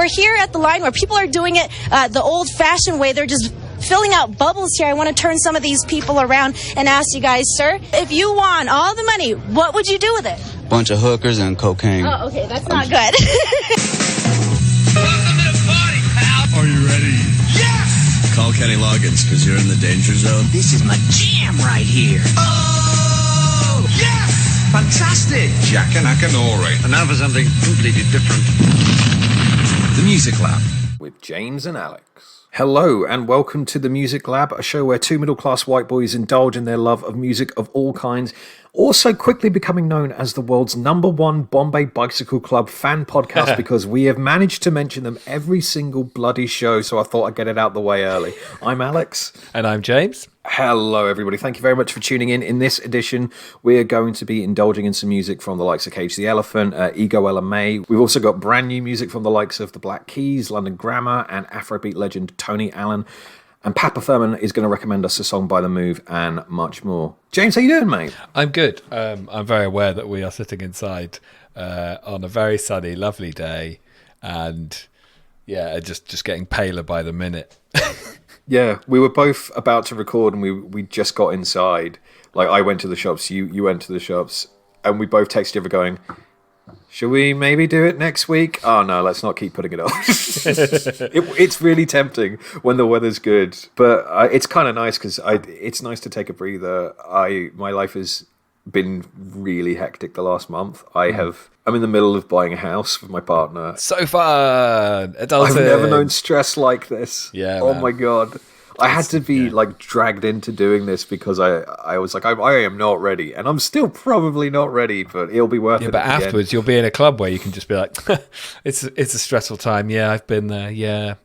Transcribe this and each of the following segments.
we're here at the line where people are doing it the old-fashioned way. They're just filling out bubbles here. I want to turn some of these people around and ask you guys, sir, if you won all the money, what would you do with it? Bunch of hookers and cocaine. Oh, okay, that's not good. Welcome to the party, pal. Are you ready? Yes! Call Kenny Loggins, because you're in the danger zone. This is my jam right here. Oh! Yes! Fantastic. Jackanakanori. And now for something completely different. The Music Lab. With James and Alex. Hello and welcome to the Music Lab, a show where two middle-class white boys indulge in their love of music of all kinds, also quickly becoming known as the world's #1 Bombay Bicycle Club fan podcast because we have managed to mention them every single bloody show, so I thought I'd get it out the way early. I'm Alex. And I'm James. Hello, everybody. Thank you very much for tuning in. In this edition, we're going to be indulging in some music from the likes of Cage the Elephant, Ego LMA. We've also got brand new music from the likes of the Black Keys, London Grammar, and Afrobeat legend Tony Allen. And Papa Thurman is going to recommend us a song by The Move and much more. James, how you doing, mate? I'm good. I'm very aware that we are sitting inside on a very sunny, lovely day. And yeah, just getting paler by the minute. Yeah, we were both about to record and we just got inside. Like, I went to the shops, you went to the shops, and we both texted each other going, should we maybe do it next week? Oh, no, let's not keep putting it off. It's really tempting when the weather's good. But it's kind of nice because it's nice to take a breather. My life has been really hectic the last month. I'm in the middle of buying a house with my partner. So fun! Adulting. I've never known stress like this. Yeah. Oh man. my god. I had to be like dragged into doing this because I was like, I am not ready. And I'm still probably not ready, but it'll be worth it. But afterwards, you'll be in a club where you can just be like, it's a stressful time. Yeah, I've been there. Yeah.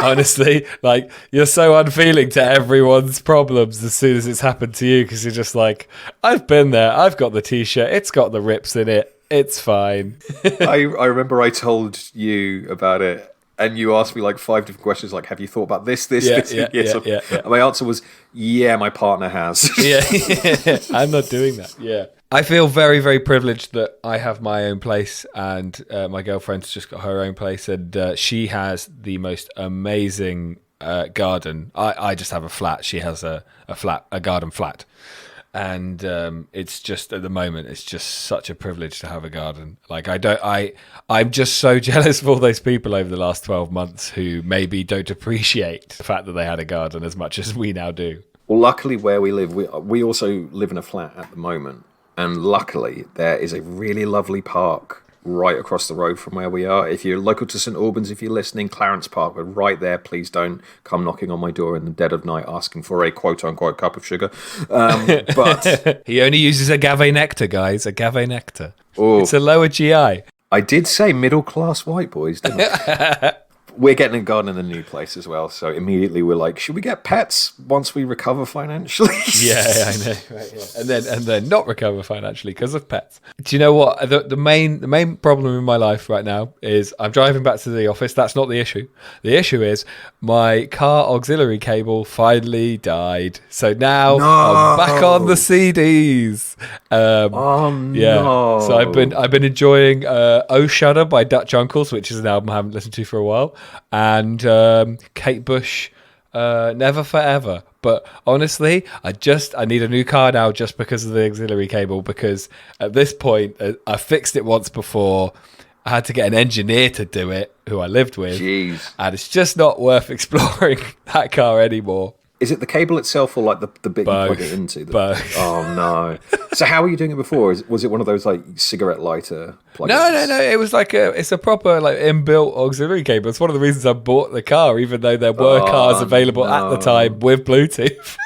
Honestly, like, you're so unfeeling to everyone's problems as soon as it's happened to you because you're just like, I've been there. I've got the T-shirt. It's got the rips in it. It's fine. I remember I told you about it. And you asked me like 5 different questions, like, have you thought about this? Yeah. And my answer was, yeah, my partner has. Yeah, I'm not doing that. Yeah. I feel very, very privileged that I have my own place and my girlfriend's just got her own place and she has the most amazing garden. I just have a flat. She has a garden flat. And it's just, at the moment, it's just such a privilege to have a garden. Like, I'm just so jealous of all those people over the last 12 months who maybe don't appreciate the fact that they had a garden as much as we now do. Well, luckily where we live, we also live in a flat at the moment. And luckily there is a really lovely park right across the road from where we are. If you're local to St Albans, if you're listening, Clarence Park, we're right there. Please don't come knocking on my door in the dead of night asking for a quote-unquote cup of sugar. But he only uses agave nectar, guys. Agave nectar. Oh, it's a lower GI. I did say middle-class white boys, didn't I? We're getting a garden in the new place as well, so immediately we're like, should we get pets once we recover financially? Yeah, I know. Right, yeah. And then not recover financially because of pets. Do you know what? The main problem in my life right now is I'm driving back to the office. That's not the issue. The issue is my car auxiliary cable finally died. So now I'm back on the CDs. Yeah. So I've been enjoying Oh Shudder by Dutch Uncles, which is an album I haven't listened to for a while. And Kate Bush, Never Forever. But honestly, I need a new car now just because of the auxiliary cable, because at this point, I fixed it once before. I had to get an engineer to do it, who I lived with. Jeez. And it's just not worth exploring that car anymore. Is it the cable itself or like the bit Both. you plug it into? Both. Oh, no. So how were you doing it before? Was it one of those like cigarette lighter plugins? No. It was like it's a proper like inbuilt auxiliary cable. It's one of the reasons I bought the car, even though there were cars available at the time with Bluetooth.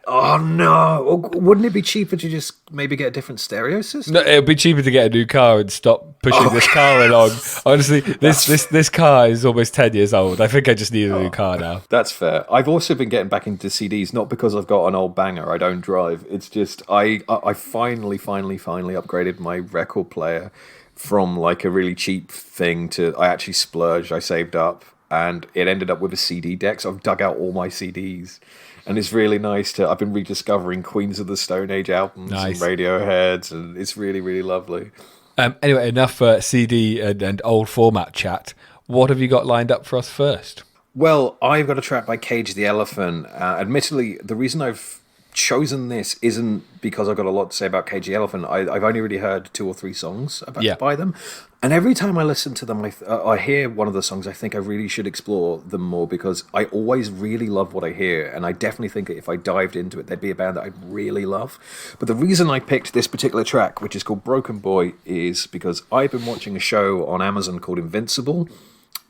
Oh, no. Well, wouldn't it be cheaper to just maybe get a different stereo system? No, it would be cheaper to get a new car and stop pushing this car along. Honestly, this car is almost 10 years old. I think I just need a new car now. That's fair. I've also been getting back into CDs, not because I've got an old banger. I don't drive. It's just I finally upgraded my record player from like a really cheap thing to I actually splurged. I saved up and it ended up with a CD deck. So I've dug out all my CDs. And it's really nice I've been rediscovering Queens of the Stone Age albums and Radioheads, and it's really, really lovely. Anyway, enough CD and old format chat. what have you got lined up for us first? Well, I've got a track by Cage the Elephant. Admittedly, the reason I've chosen this isn't because I've got a lot to say about Cage the Elephant. I've only really heard 2 or 3 songs by them. And every time I listen to them, I hear one of the songs, I think I really should explore them more because I always really love what I hear. And I definitely think that if I dived into it, there'd be a band that I'd really love. But the reason I picked this particular track, which is called Broken Boy, is because I've been watching a show on Amazon called Invincible.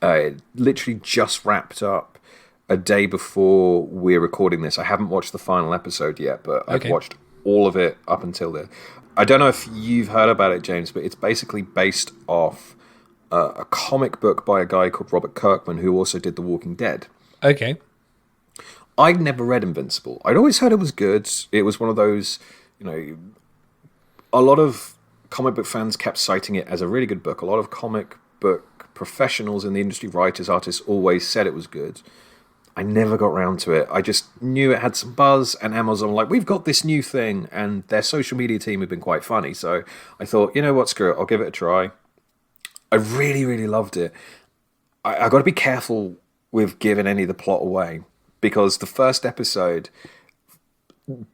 It literally just wrapped up a day before we're recording this. I haven't watched the final episode yet, but I've watched all of it up until there. I don't know if you've heard about it, James, but it's basically based off a comic book by a guy called Robert Kirkman, who also did The Walking Dead. Okay. I'd never read Invincible. I'd always heard it was good. It was one of those, a lot of comic book fans kept citing it as a really good book. A lot of comic book professionals in the industry, writers, artists, always said it was good. I never got around to it. I just knew it had some buzz, and Amazon were like, we've got this new thing, and their social media team have been quite funny. So I thought, you know what, screw it, I'll give it a try. I really, really loved it. I got to be careful with giving any of the plot away, because the first episode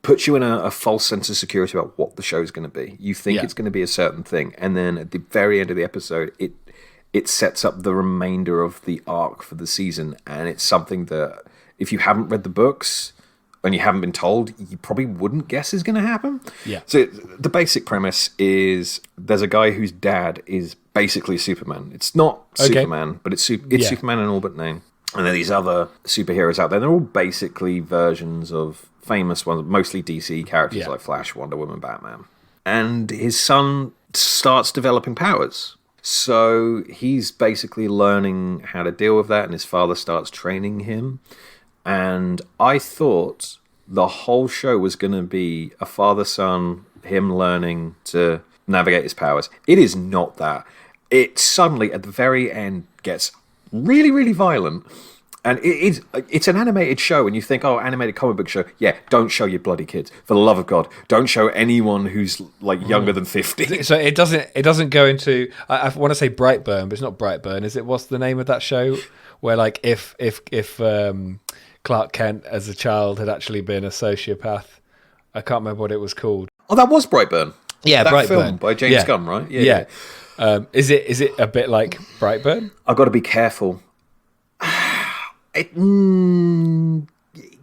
puts you in a false sense of security about what the show's going to be. You think it's going to be a certain thing, and then at the very end of the episode, it sets up the remainder of the arc for the season, and it's something that if you haven't read the books and you haven't been told, you probably wouldn't guess is going to happen. Yeah. So the basic premise is there's a guy whose dad is basically Superman. It's not Superman, but it's Superman in all but name. And there are these other superheroes out there. They're all basically versions of famous ones, mostly DC characters like Flash, Wonder Woman, Batman. And his son starts developing powers. So he's basically learning how to deal with that, and his father starts training him. And I thought the whole show was going to be a father-son, him learning to navigate his powers. It is not that. It suddenly, at the very end, gets really, really violent. And it's an animated show, and you think, oh, animated comic book show. Yeah, don't show your bloody kids. For the love of God, don't show anyone who's like younger than 50. So it doesn't go into. I want to say Brightburn, but it's not Brightburn, is it? What's the name of that show? Where like if Clark Kent as a child had actually been a sociopath, I can't remember what it was called. Oh, that was Brightburn. Yeah, that Brightburn film by James Gunn, right? Yeah. Is it a bit like Brightburn? I've got to be careful.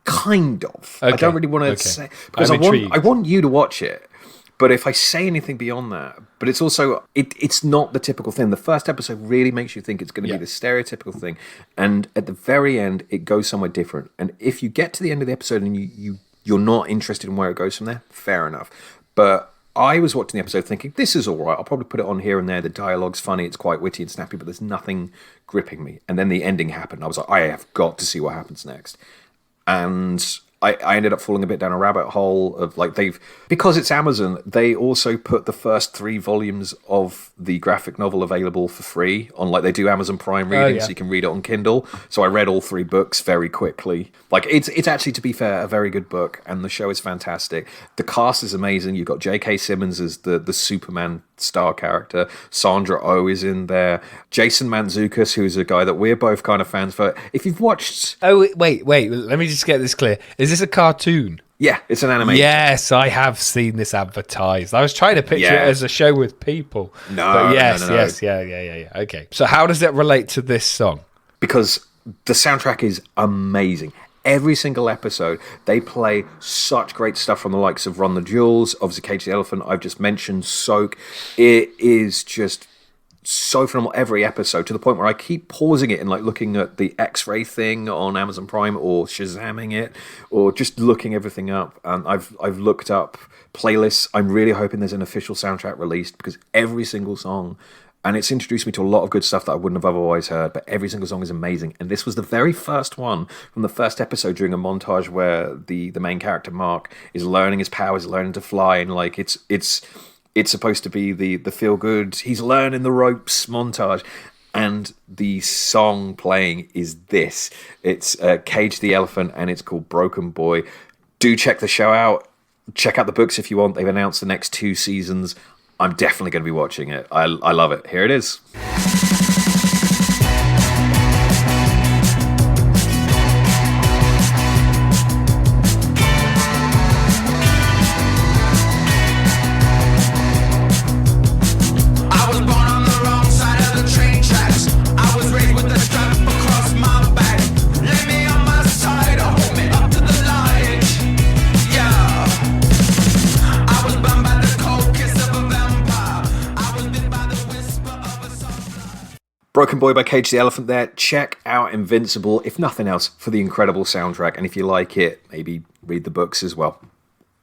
Kind of. Okay. I don't really want to say because I want you to watch it. But if I say anything beyond that, but it's also it's not the typical thing. The first episode really makes you think it's going to be the stereotypical thing, and at the very end, it goes somewhere different. And if you get to the end of the episode and you're not interested in where it goes from there, fair enough. But I was watching the episode thinking, this is all right. I'll probably put it on here and there. The dialogue's funny. It's quite witty and snappy, but there's nothing gripping me. And then the ending happened. I was like, I have got to see what happens next. And I ended up falling a bit down a rabbit hole of like because it's Amazon, they also put the first 3 volumes of the graphic novel available for free on like they do Amazon Prime reading, so you can read it on Kindle. So I read all 3 books very quickly. Like it's actually, to be fair, a very good book, and the show is fantastic. The cast is amazing. You've got J.K. Simmons as the Superman star character. Sandra Oh is in there. Jason Mantzoukas, who's a guy that we're both kind of fans for. If you've watched... Oh, wait. Let me just get this clear. Is this a cartoon? Yeah, it's an animation. Yes, I have seen this advertised. I was trying to picture it as a show with people. No, yes, yeah. Okay. So how does it relate to this song? Because the soundtrack is amazing. Every single episode, they play such great stuff from the likes of Run the Jewels, obviously Cage the Elephant, I've just mentioned, Soak. It is just so phenomenal every episode, to the point where I keep pausing it and like looking at the X-ray thing on Amazon Prime, or Shazamming it, or just looking everything up. And I've looked up playlists. I'm really hoping there's an official soundtrack released, because every single song, and it's introduced me to a lot of good stuff that I wouldn't have otherwise heard, but every single song is amazing. And this was the very first one from the first episode, during a montage where the main character, Mark, is learning his powers, learning to fly, and like it's supposed to be the feel-good, he's learning the ropes montage. And the song playing is this. It's Cage the Elephant, and it's called Broken Boy. Do check the show out. Check out the books if you want. They've announced the next 2 seasons. I'm definitely going to be watching it. I love it. Here it is. Broken Boy by Cage the Elephant there. Check out Invincible, if nothing else, for the incredible soundtrack. And if you like it, maybe read the books as well.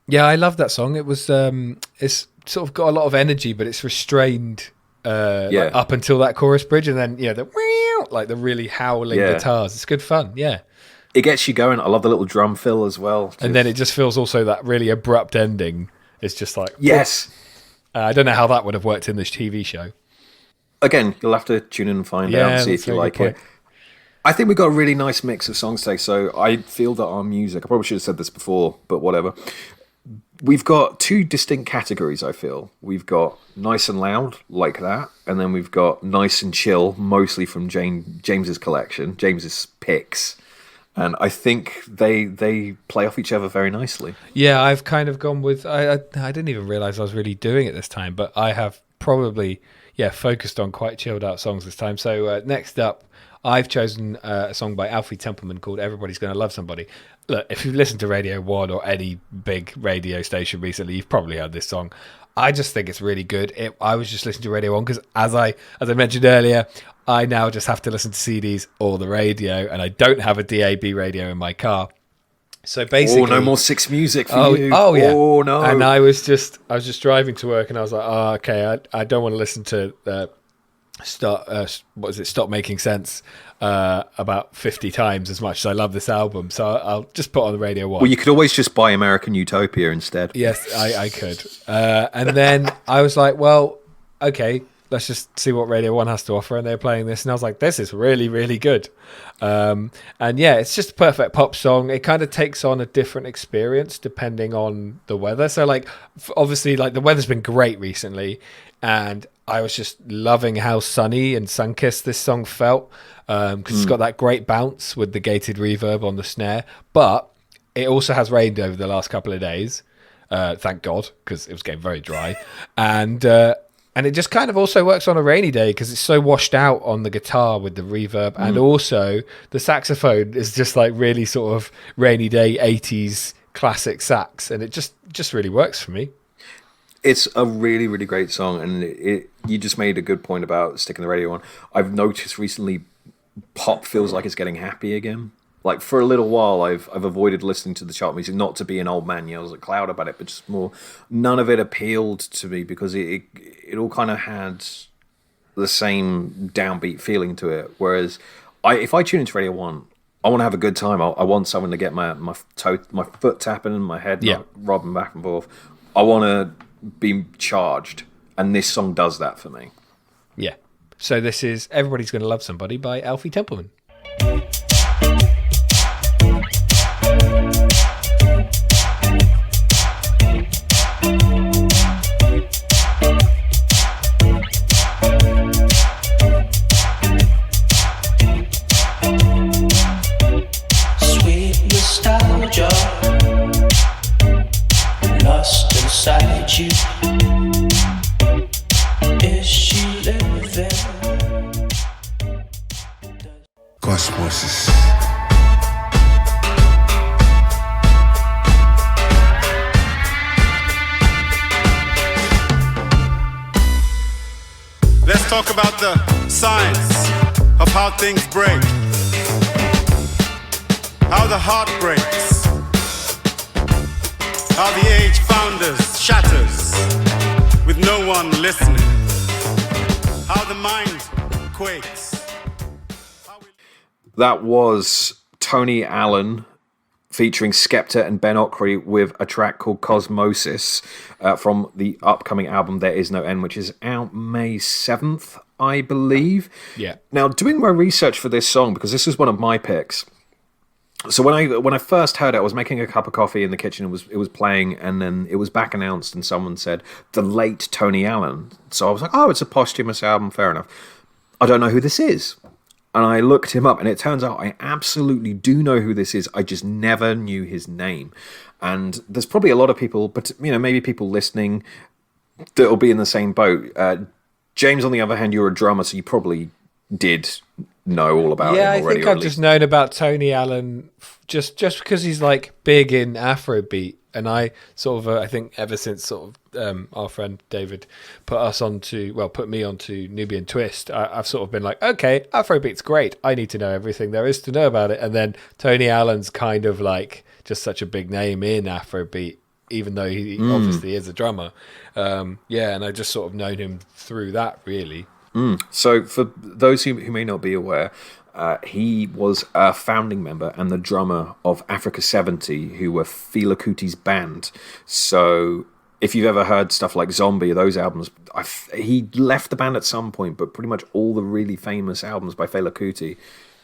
Yeah, I love that song. It was it's sort of got a lot of energy, but it's restrained like up until that chorus bridge, and then the really howling guitars. It's good fun. Yeah, it gets you going. I love the little drum fill as well. And then it just feels also that really abrupt ending. It's just like yes. I don't know how that would have worked in this TV show. Again, you'll have to tune in and find out and see if you like it. I think we got a really nice mix of songs today, so I feel that our music, I probably should have said this before, but whatever. We've got two distinct categories, I feel. We've got nice and loud, like that, and then we've got nice and chill, mostly from James's collection, James's picks. And I think they play off each other very nicely. Yeah, I've kind of gone with... I didn't even realise I was really doing it this time, but I have probably... focused on quite chilled out songs this time. So next up, I've chosen a song by Alfie Templeman called Everybody's Gonna Love Somebody. Look, if you've listened to Radio 1 or any big radio station recently, you've probably heard this song. I just think it's really good. I was just listening to Radio 1 because as I mentioned earlier, I now just have to listen to CDs or the radio, and I don't have a DAB radio in my car. So basically, no more 6 Music for you. Oh yeah. Oh no. And I was just driving to work, and I was like, oh okay, I don't want to listen to Stop Making Sense about 50 times as much as I love this album. So I'll just put on the Radio 1. Well, you could always just buy American Utopia instead. Yes, I could. And then I was like, well, okay, let's just see what Radio 1 has to offer. And they were playing this, and I was like, this is really, really good. And yeah, it's just a perfect pop song. It kind of takes on a different experience depending on the weather. So like, obviously, like the weather's been great recently, and I was just loving how sunny and sun-kissed this song felt, because it's got that great bounce with the gated reverb on the snare. But it also has rained over the last couple of days, thank God, because it was getting very dry. And it just kind of also works on a rainy day because it's so washed out on the guitar with the reverb. And also the saxophone is just like really sort of rainy day 80s classic sax. And it just really works for me. It's a really, really great song. And you just made a good point about sticking the radio on. I've noticed recently pop feels like it's getting happy again. Like for a little while, I've avoided listening to the chart music, not to be an old man yells at cloud about it, but just more. None of it appealed to me because it all kind of had the same downbeat feeling to it. Whereas if I tune into Radio 1, I want to have a good time. I want someone to get my foot tapping and my head not robbing back and forth. I want to be charged, and this song does that for me. Yeah. So this is Everybody's Gonna Love Somebody by Alfie Templeman. You. Is she living? Cosmosis. Let's talk about the science of how things break, how the heart breaks, how the age founders shatters with no one listening, how the mind quakes. That was Tony Allen featuring Skepta and Ben Okri with a track called Cosmosis from the upcoming album There Is No End, which is out May 7th, I believe. Yeah. Now, doing my research for this song, because this is one of my picks. So when I first heard it, I was making a cup of coffee in the kitchen. It was playing, and then it was back announced, and someone said the late Tony Allen. So I was like, oh, it's a posthumous album, fair enough. I don't know who this is, and I looked him up, and it turns out I absolutely do know who this is. I just never knew his name, and there's probably a lot of people, but maybe people listening that'll be in the same boat. James, on the other hand, you're a drummer, so you probably did know all about him Yeah, already. I think I've just known about Tony Allen just because he's like big in Afrobeat, and I sort of I think ever since sort of our friend David put me onto Nubian Twist, I've sort of been like, okay, Afrobeat's great. I need to know everything there is to know about it. And then Tony Allen's kind of like just such a big name in Afrobeat, even though he obviously is a drummer. And I just sort of known him through that, really. So for those who may not be aware, he was a founding member and the drummer of Africa 70, who were Fela Kuti's band. So if you've ever heard stuff like Zombie, those albums, he left the band at some point, but pretty much all the really famous albums by Fela Kuti,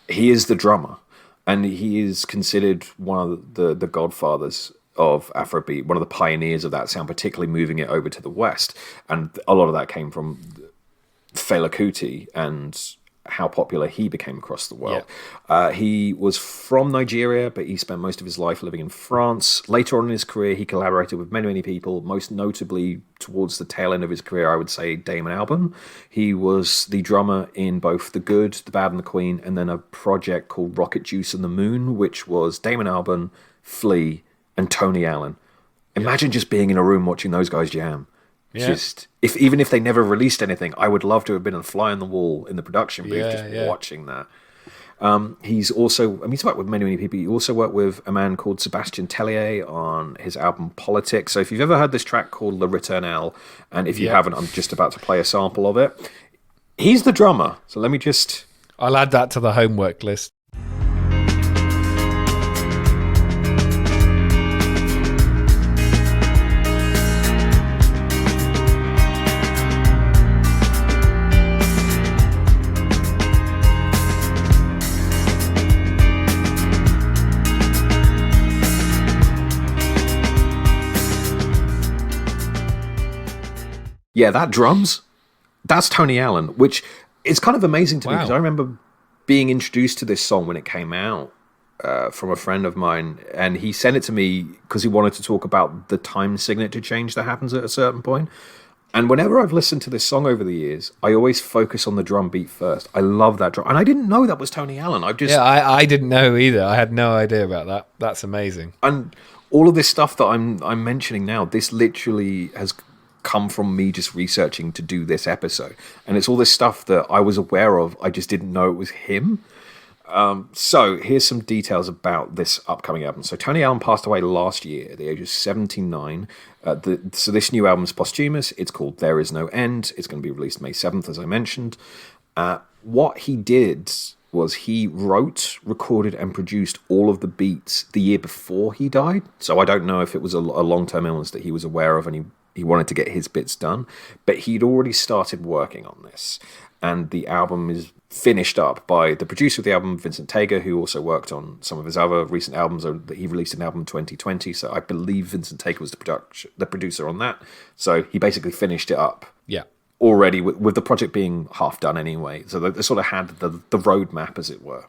he is the drummer. And he is considered one of the godfathers of Afrobeat, one of the pioneers of that sound, particularly moving it over to the West. And a lot of that came from Fela Kuti and how popular he became across the world. Yeah. He was from Nigeria, but he spent most of his life living in France. Later on in his career, he collaborated with many people, most notably towards the tail end of his career, I would say Damon Albarn. He was the drummer in both The Good, The Bad and the Queen, and then a project called Rocket Juice and the Moon, which was Damon Albarn, Flea, and Tony Allen. Imagine just being in a room watching those guys jam. Yeah. Just even if they never released anything, I would love to have been a fly on the wall in the production booth, watching that. He's worked with many people. He also worked with a man called Sébastien Tellier on his album Politics. So if you've ever heard this track called La Ritournelle, and if you haven't, I'm just about to play a sample of it. He's the drummer. So I'll add that to the homework list. Yeah, that drums, that's Tony Allen, which is kind of amazing to me because I remember being introduced to this song when it came out from a friend of mine, and he sent it to me because he wanted to talk about the time signature change that happens at a certain point. And whenever I've listened to this song over the years, I always focus on the drum beat first. I love that drum. And I didn't know that was Tony Allen. I didn't know either. I had no idea about that. That's amazing. And all of this stuff that I'm mentioning now, this literally has come from me just researching to do this episode, and it's all this stuff that I was aware of, I just didn't know it was him. So here's some details about this upcoming album. So Tony Allen passed away last year at the age of 79. So this new album is posthumous. It's called There Is No End. It's going to be released May 7th, as I mentioned. What he did was he wrote, recorded, and produced all of the beats the year before he died. So I don't know if it was a long-term illness that he was aware of and he wanted to get his bits done, but he'd already started working on this. And the album is finished up by the producer of the album, Vincent Tager, who also worked on some of his other recent albums. He released an album in 2020, so I believe Vincent Tager was the producer on that. So he basically finished it up. Yeah. Already, with the project being half done anyway. So they sort of had the roadmap, as it were.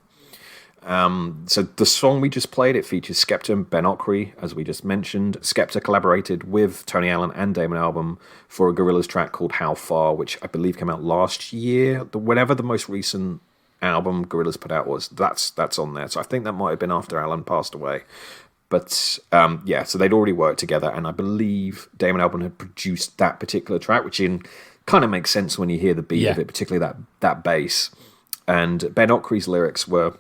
So the song we just played, it features Skepta and Ben Okri, as we just mentioned. Skepta collaborated with Tony Allen and Damon Albarn for a Gorillaz track called How Far, which I believe came out last year. Whenever the most recent album Gorillaz put out was, that's on there. So I think that might have been after Allen passed away. But so they'd already worked together, and I believe Damon Albarn had produced that particular track, which kind of makes sense when you hear the beat of it, particularly that bass. And Ben Okri's lyrics were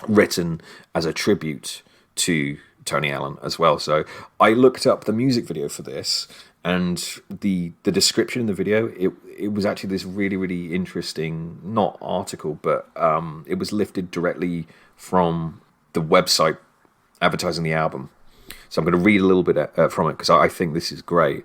written as a tribute to Tony Allen as well. So I looked up the music video for this, and the description in the video, it was actually this really, really interesting, not article, but it was lifted directly from the website advertising the album. So I'm going to read a little bit from it because I think this is great.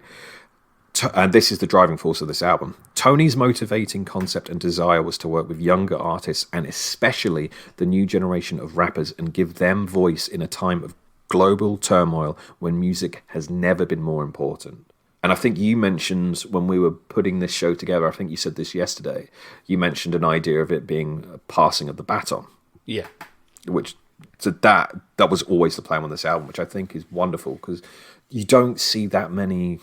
And this is the driving force of this album. Tony's motivating concept and desire was to work with younger artists and especially the new generation of rappers and give them voice in a time of global turmoil when music has never been more important. And I think you mentioned when we were putting this show together, I think you said this yesterday, you mentioned an idea of it being a passing of the baton. Yeah. So that was always the plan on this album, which I think is wonderful because you don't see that many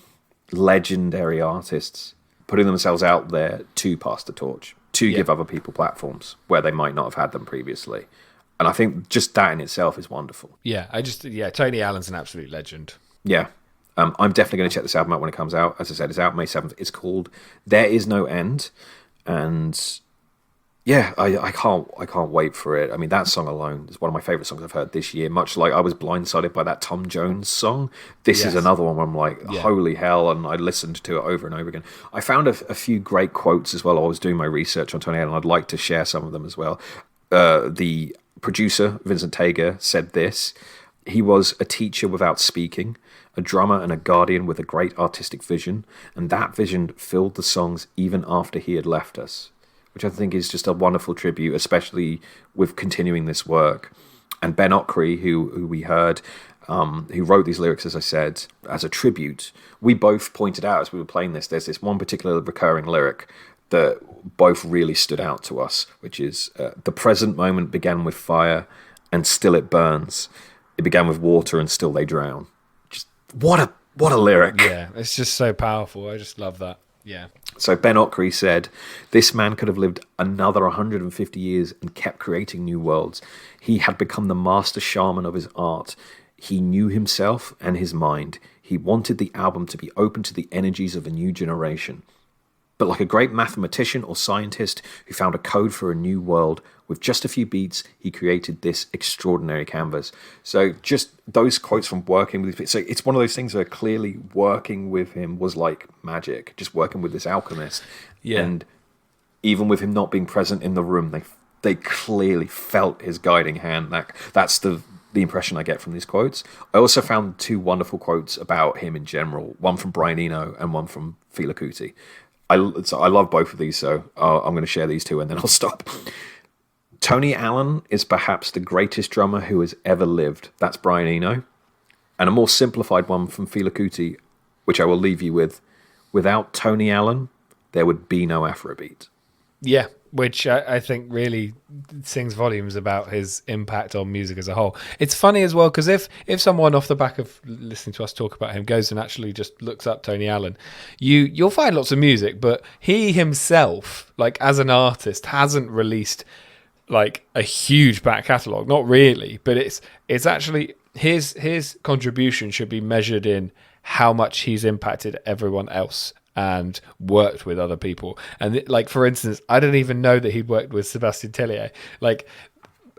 legendary artists putting themselves out there to pass the torch to give other people platforms where they might not have had them previously. And I think just that in itself is wonderful. Yeah, Tony Allen's an absolute legend. Yeah. I'm definitely going to check this album out when it comes out. As I said, it's out May 7th. It's called There Is No End. And yeah, I can't wait for it. I mean, that song alone is one of my favorite songs I've heard this year. Much like I was blindsided by that Tom Jones song, this is another one where I'm like, holy hell, and I listened to it over and over again. I found a few great quotes as well while I was doing my research on Tony Allen. I'd like to share some of them as well. The producer, Vincent Tager, said this: he was a teacher without speaking, a drummer and a guardian with a great artistic vision, and that vision filled the songs even after he had left us. Which I think is just a wonderful tribute, especially with continuing this work. And Ben Okri, who we heard, who wrote these lyrics, as I said, as a tribute, we both pointed out as we were playing this, there's this one particular recurring lyric that both really stood out to us, which is, the present moment began with fire, and still it burns. It began with water, and still they drown. Just what a lyric. Yeah, it's just so powerful. I just love that. Yeah. So Ben Okri said, this man could have lived another 150 years and kept creating new worlds. He had become the master shaman of his art. He knew himself and his mind. He wanted the album to be open to the energies of a new generation. But like a great mathematician or scientist who found a code for a new world, with just a few beats, he created this extraordinary canvas. So just those quotes from working with... So it's one of those things where clearly working with him was like magic, just working with this alchemist. Yeah. And even with him not being present in the room, they clearly felt his guiding hand. That's the impression I get from these quotes. I also found two wonderful quotes about him in general, one from Brian Eno and one from Fela Kuti. I love both of these, so I'm going to share these two and then I'll stop. Tony Allen is perhaps the greatest drummer who has ever lived. That's Brian Eno. And a more simplified one from Fela Kuti, which I will leave you with. Without Tony Allen, there would be no Afrobeat. Yeah, which I think really sings volumes about his impact on music as a whole. It's funny as well, because if someone off the back of listening to us talk about him goes and actually just looks up Tony Allen, you'll find lots of music, but he himself, like as an artist, hasn't released like a huge back catalogue. Not really, but it's actually his contribution should be measured in how much he's impacted everyone else and worked with other people. And like, for instance, I didn't even know that he'd worked with Sébastien Tellier. Like,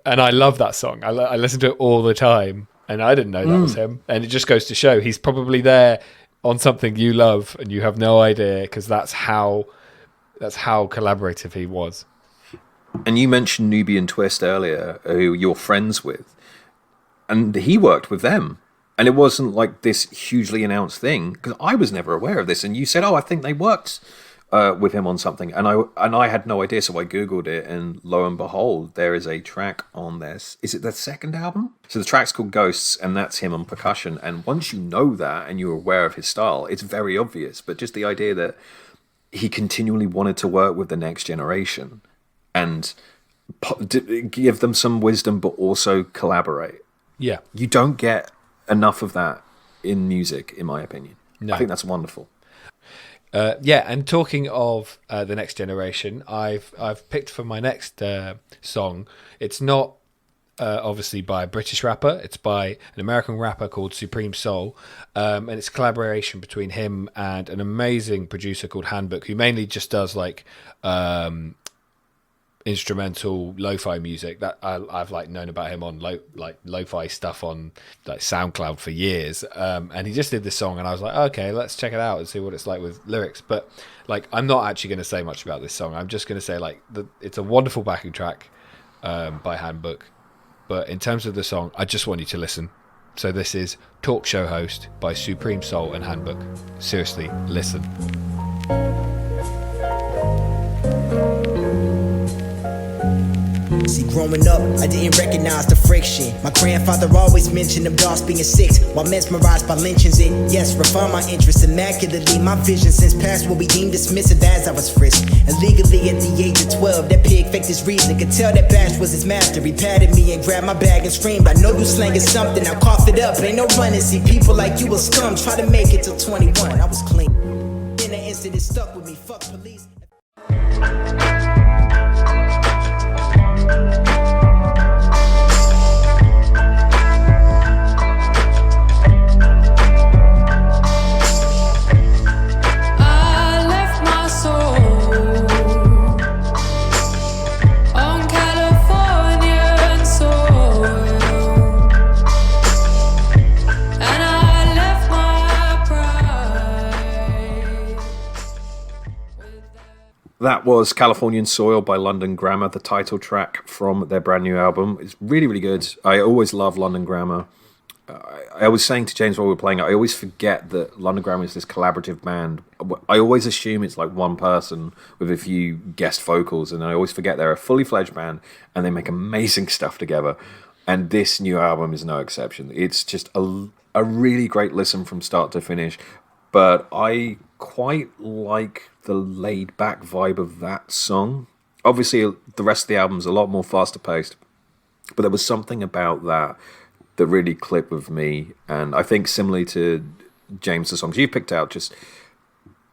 and I love that song. I listen to it all the time, and I didn't know that was him. And it just goes to show he's probably there on something you love and you have no idea, because that's how collaborative he was. And you mentioned Nubian Twist earlier, who you're friends with, and he worked with them. And it wasn't like this hugely announced thing, because I was never aware of this. And you said, "Oh, I think they worked with him on something," and I had no idea. So I googled it, and lo and behold, there is a track on this. Is it their second album? So the track's called Ghosts, and that's him on percussion. And once you know that and you're aware of his style, it's very obvious. But just the idea that he continually wanted to work with the next generation and give them some wisdom, but also collaborate. Yeah, you don't get enough of that in music, in my opinion. No. I think that's wonderful. And talking of the next generation, I've picked for my next song. It's not obviously by a British rapper. It's by an American rapper called Supreme Soul, and it's a collaboration between him and an amazing producer called Handbook, who mainly just does like instrumental lo-fi music. That I've like known about him on lo-fi stuff on like SoundCloud for years, and he just did this song, and I was like, okay, let's check it out and see what it's like with lyrics. But like, I'm not actually going to say much about this song. I'm just going to say like it's a wonderful backing track by Handbook, but in terms of the song, I just want you to listen. So this is Talk Show Host by Supreme Soul and Handbook. Seriously, listen. See, growing up, I didn't recognize the friction. My grandfather always mentioned them dogs being sick, while mesmerized by lynchings. It, yes, refined my interest immaculately. My vision since past will be deemed dismissive as I was frisked. Illegally at the age of 12, that pig faked his reason. Could tell that Bash was his master. He patted me and grabbed my bag and screamed, I know you slanging something, now cough it up. Ain't no running, see people like you a scum. Try to make it till 21, I was clean. In an instant, it stuck with me, fuck police. That was Californian Soil by London Grammar, the title track from their brand new album. It's really, really good. I always love London Grammar. I was saying to James while we were playing it, I always forget that London Grammar is this collaborative band. I always assume it's like one person with a few guest vocals, and I always forget they're a fully fledged band and they make amazing stuff together. And this new album is no exception. It's just a really great listen from start to finish. But I quite like the laid-back vibe of that song. Obviously, the rest of the album's a lot more faster paced, but there was something about that really clicked with me. And I think similarly to James, the songs you picked out, just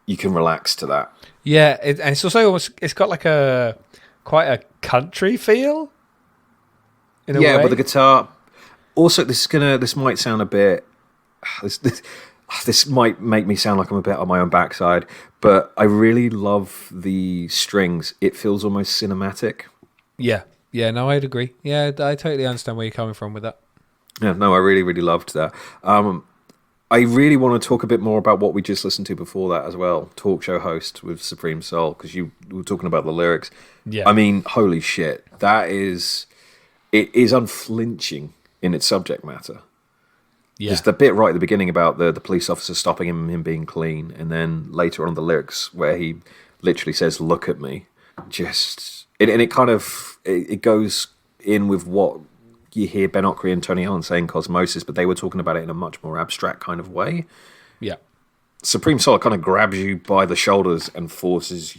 you can relax to that. Yeah, and it's also almost, it's got like quite a country feel. In a way. But the guitar. Also, this might sound a bit. This might make me sound like I'm a bit on my own backside, but I really love the strings. It feels almost cinematic. Yeah, no, I'd agree. Yeah, I totally understand where you're coming from with that. Yeah, no, I really, really loved that. I really want to talk a bit more about what we just listened to before that as well. Talk show host with Supreme Soul, because you were talking about the lyrics. Yeah. I mean, holy shit. It is unflinching in its subject matter. Yeah. Just the bit right at the beginning about the police officer stopping him being clean, and then later on the lyrics where he literally says, "Look at me." It goes in with what you hear Ben Okri and Tony Allen saying Cosmosis, but they were talking about it in a much more abstract kind of way. Yeah. Supreme Soul kind of grabs you by the shoulders and forces,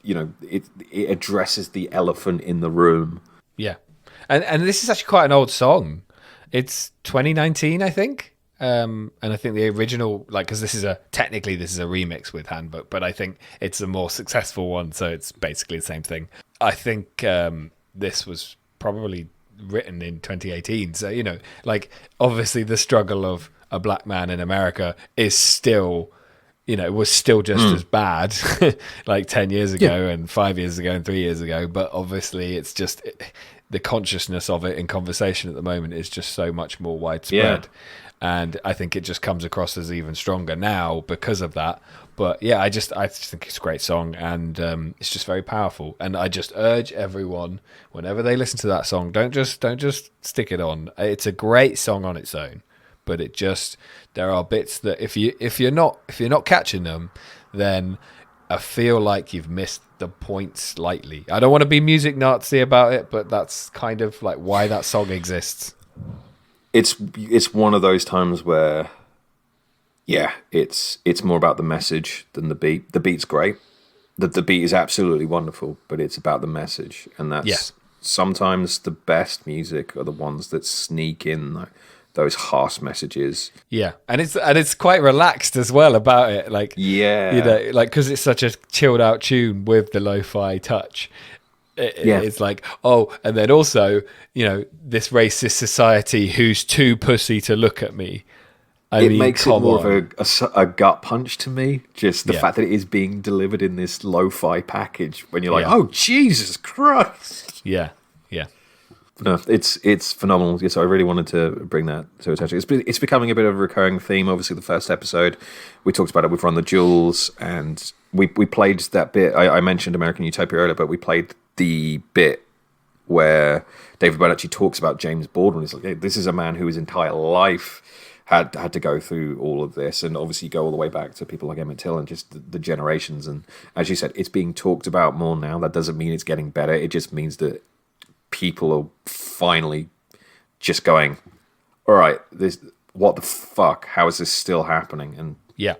it addresses the elephant in the room. Yeah. And this is actually quite an old song. It's 2019, I think. And I think the original, because this is a remix with Handbook, but I think it's a more successful one, so it's basically the same thing. I think this was probably written in 2018. So, obviously the struggle of a black man in America is still, was still just as bad like 10 years ago and 5 years ago and 3 years ago. But obviously it's just the consciousness of it in conversation at the moment is just so much more widespread. Yeah. And I think it just comes across as even stronger now because of that. But yeah, I just think it's a great song, and it's just very powerful. And I just urge everyone, whenever they listen to that song, don't just stick it on. It's a great song on its own, but there are bits that if you're not catching them, then I feel like you've missed the point slightly. I don't want to be music Nazi about it, but that's kind of like why that song exists. It's one of those times where, yeah, it's more about the message than the beat. The beat's great. The beat is absolutely wonderful, but it's about the message, and that's sometimes the best music are the ones that sneak in those harsh messages. Yeah, and it's quite relaxed as well about it. Because it's such a chilled out tune with the lo-fi touch. It's like, and then also, this racist society who's too pussy to look at me. It makes it more of a gut punch to me. Just the fact that it is being delivered in this lo-fi package when you're like, oh, Jesus Christ. Yeah. No, it's phenomenal. So I really wanted to bring that to attention. It's becoming a bit of a recurring theme. Obviously, the first episode, we talked about it with Run the Jewels, and we played that bit. I mentioned American Utopia earlier, but we played the bit where David Byrne actually talks about James Baldwin. He's like, hey, this is a man who his entire life had to go through all of this, and obviously go all the way back to people like Emmett Till and just the generations. And as you said, it's being talked about more now. That doesn't mean it's getting better. It just means that people are finally just going, all right, what the fuck? How is this still happening? And yeah.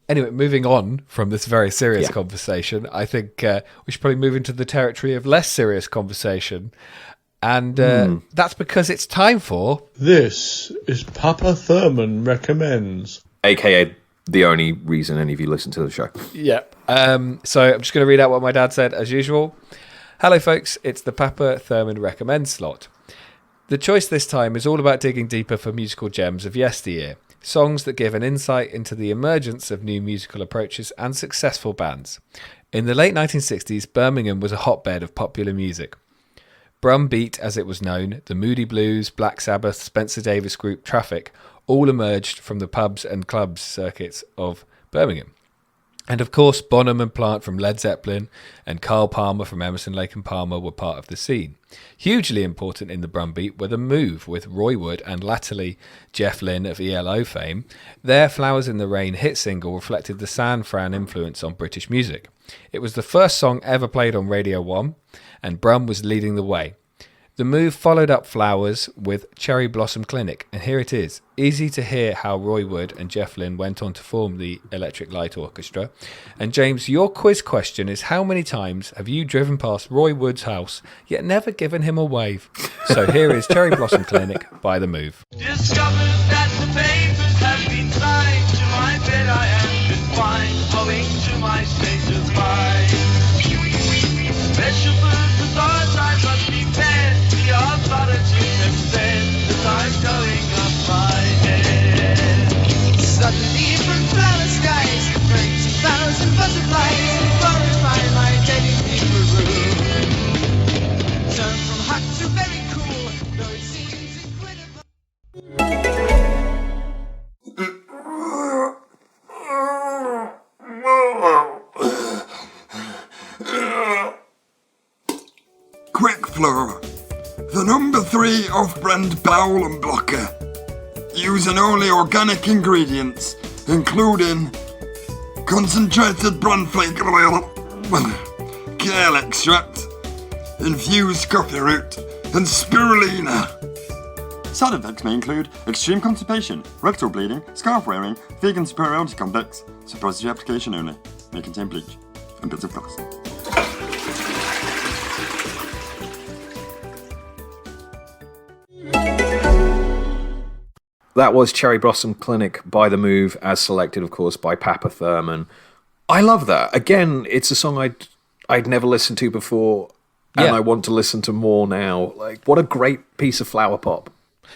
Anyway, moving on from this very serious conversation, I think we should probably move into the territory of less serious conversation. And that's because it's time for... This is Papa Thurman Recommends. AKA the only reason any of you listen to the show. Yeah. So I'm just going to read out what my dad said as usual. Hello, folks. It's the Papa Thurman Recommends slot. The choice this time is all about digging deeper for musical gems of yesteryear. Songs that give an insight into the emergence of new musical approaches and successful bands. In the late 1960s, Birmingham was a hotbed of popular music. Brum Beat, as it was known, the Moody Blues, Black Sabbath, Spencer Davis Group, Traffic, all emerged from the pubs and clubs circuits of Birmingham. And of course, Bonham and Plant from Led Zeppelin and Carl Palmer from Emerson, Lake and Palmer were part of the scene. Hugely important in the drum beat were The Move with Roy Wood and latterly Jeff Lynne of ELO fame. Their Flowers in the Rain hit single reflected the San Fran influence on British music. It was the first song ever played on Radio 1, and Brum was leading the way. The Move followed up Flowers with Cherry Blossom Clinic, and here it is. Easy to hear how Roy Wood and Jeff Lynne went on to form the Electric Light Orchestra. And James, your quiz question is, how many times have you driven past Roy Wood's house, yet never given him a wave? So here is Cherry Blossom Clinic by The Move. Discovered that the papers have been signed. To my bed I am confined, owing to my state of mind. Special food for thoughts I must be fed. The authorities have said that I'm going up my head. Suddenly from flower skies, 20,000 butterflies glorify my dead in room. Turn from hot to very cool, though it seems incredible. Quick Fleur, the number 3 off-brand bowel and blocker, using only organic ingredients, including concentrated bran flake oil, kale extract, infused coffee root, and spirulina. Side effects may include extreme constipation, rectal bleeding, scarf wearing, vegan superiority complex, suppository application only, may contain bleach, and bits of glass. That was Cherry Blossom Clinic by The Move, as selected, of course, by Papa Thurman. I love that. Again, it's a song I'd never listened to before, and I want to listen to more now. Like, what a great piece of flower pop.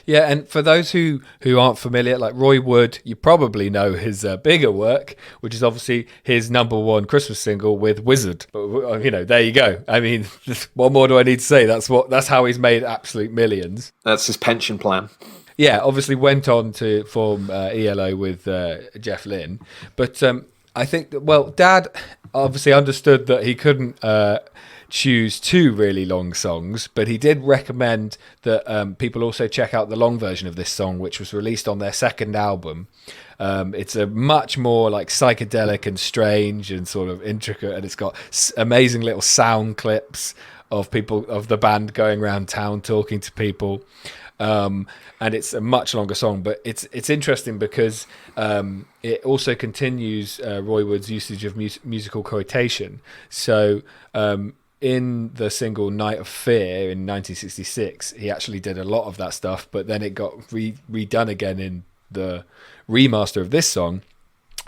Yeah, and for those who aren't familiar, like Roy Wood, you probably know his bigger work, which is obviously his #1 Christmas single with Wizard. But, you know, there you go. I mean, what more do I need to say? That's how he's made absolute millions. That's his pension plan. Yeah, obviously went on to form ELO with Jeff Lynne. But I think that, well, Dad obviously understood that he couldn't choose 2 really long songs, but he did recommend that people also check out the long version of this song, which was released on their second album. It's a much more like psychedelic and strange and sort of intricate, and it's got amazing little sound clips of people, of the band going around town talking to people. And it's a much longer song, but it's interesting because it also continues Roy Wood's usage of musical quotation. So in the single Night of Fear in 1966, he actually did a lot of that stuff, but then it got redone again in the remaster of this song.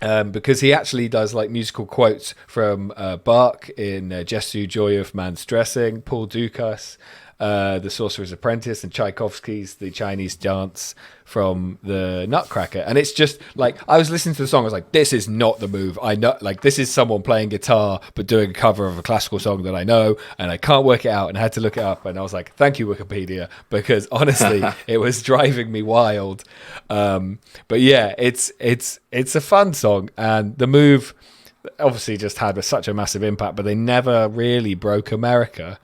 Because he actually does like musical quotes from Bach in Jesu Joy of Man's Dressing, Paul Dukas, The Sorcerer's Apprentice, and Tchaikovsky's The Chinese Dance from the Nutcracker. And it's just like, I was listening to the song, I was like, this is not The Move. I know, like, this is someone playing guitar but doing a cover of a classical song that I know, and I can't work it out, and I had to look it up. And I was like, thank you, Wikipedia, because honestly it was driving me wild. But yeah, it's a fun song, and The Move obviously just had such a massive impact, but they never really broke America.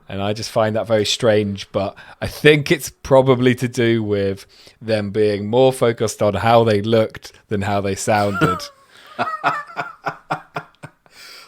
And I just find that very strange, but I think it's probably to do with them being more focused on how they looked than how they sounded.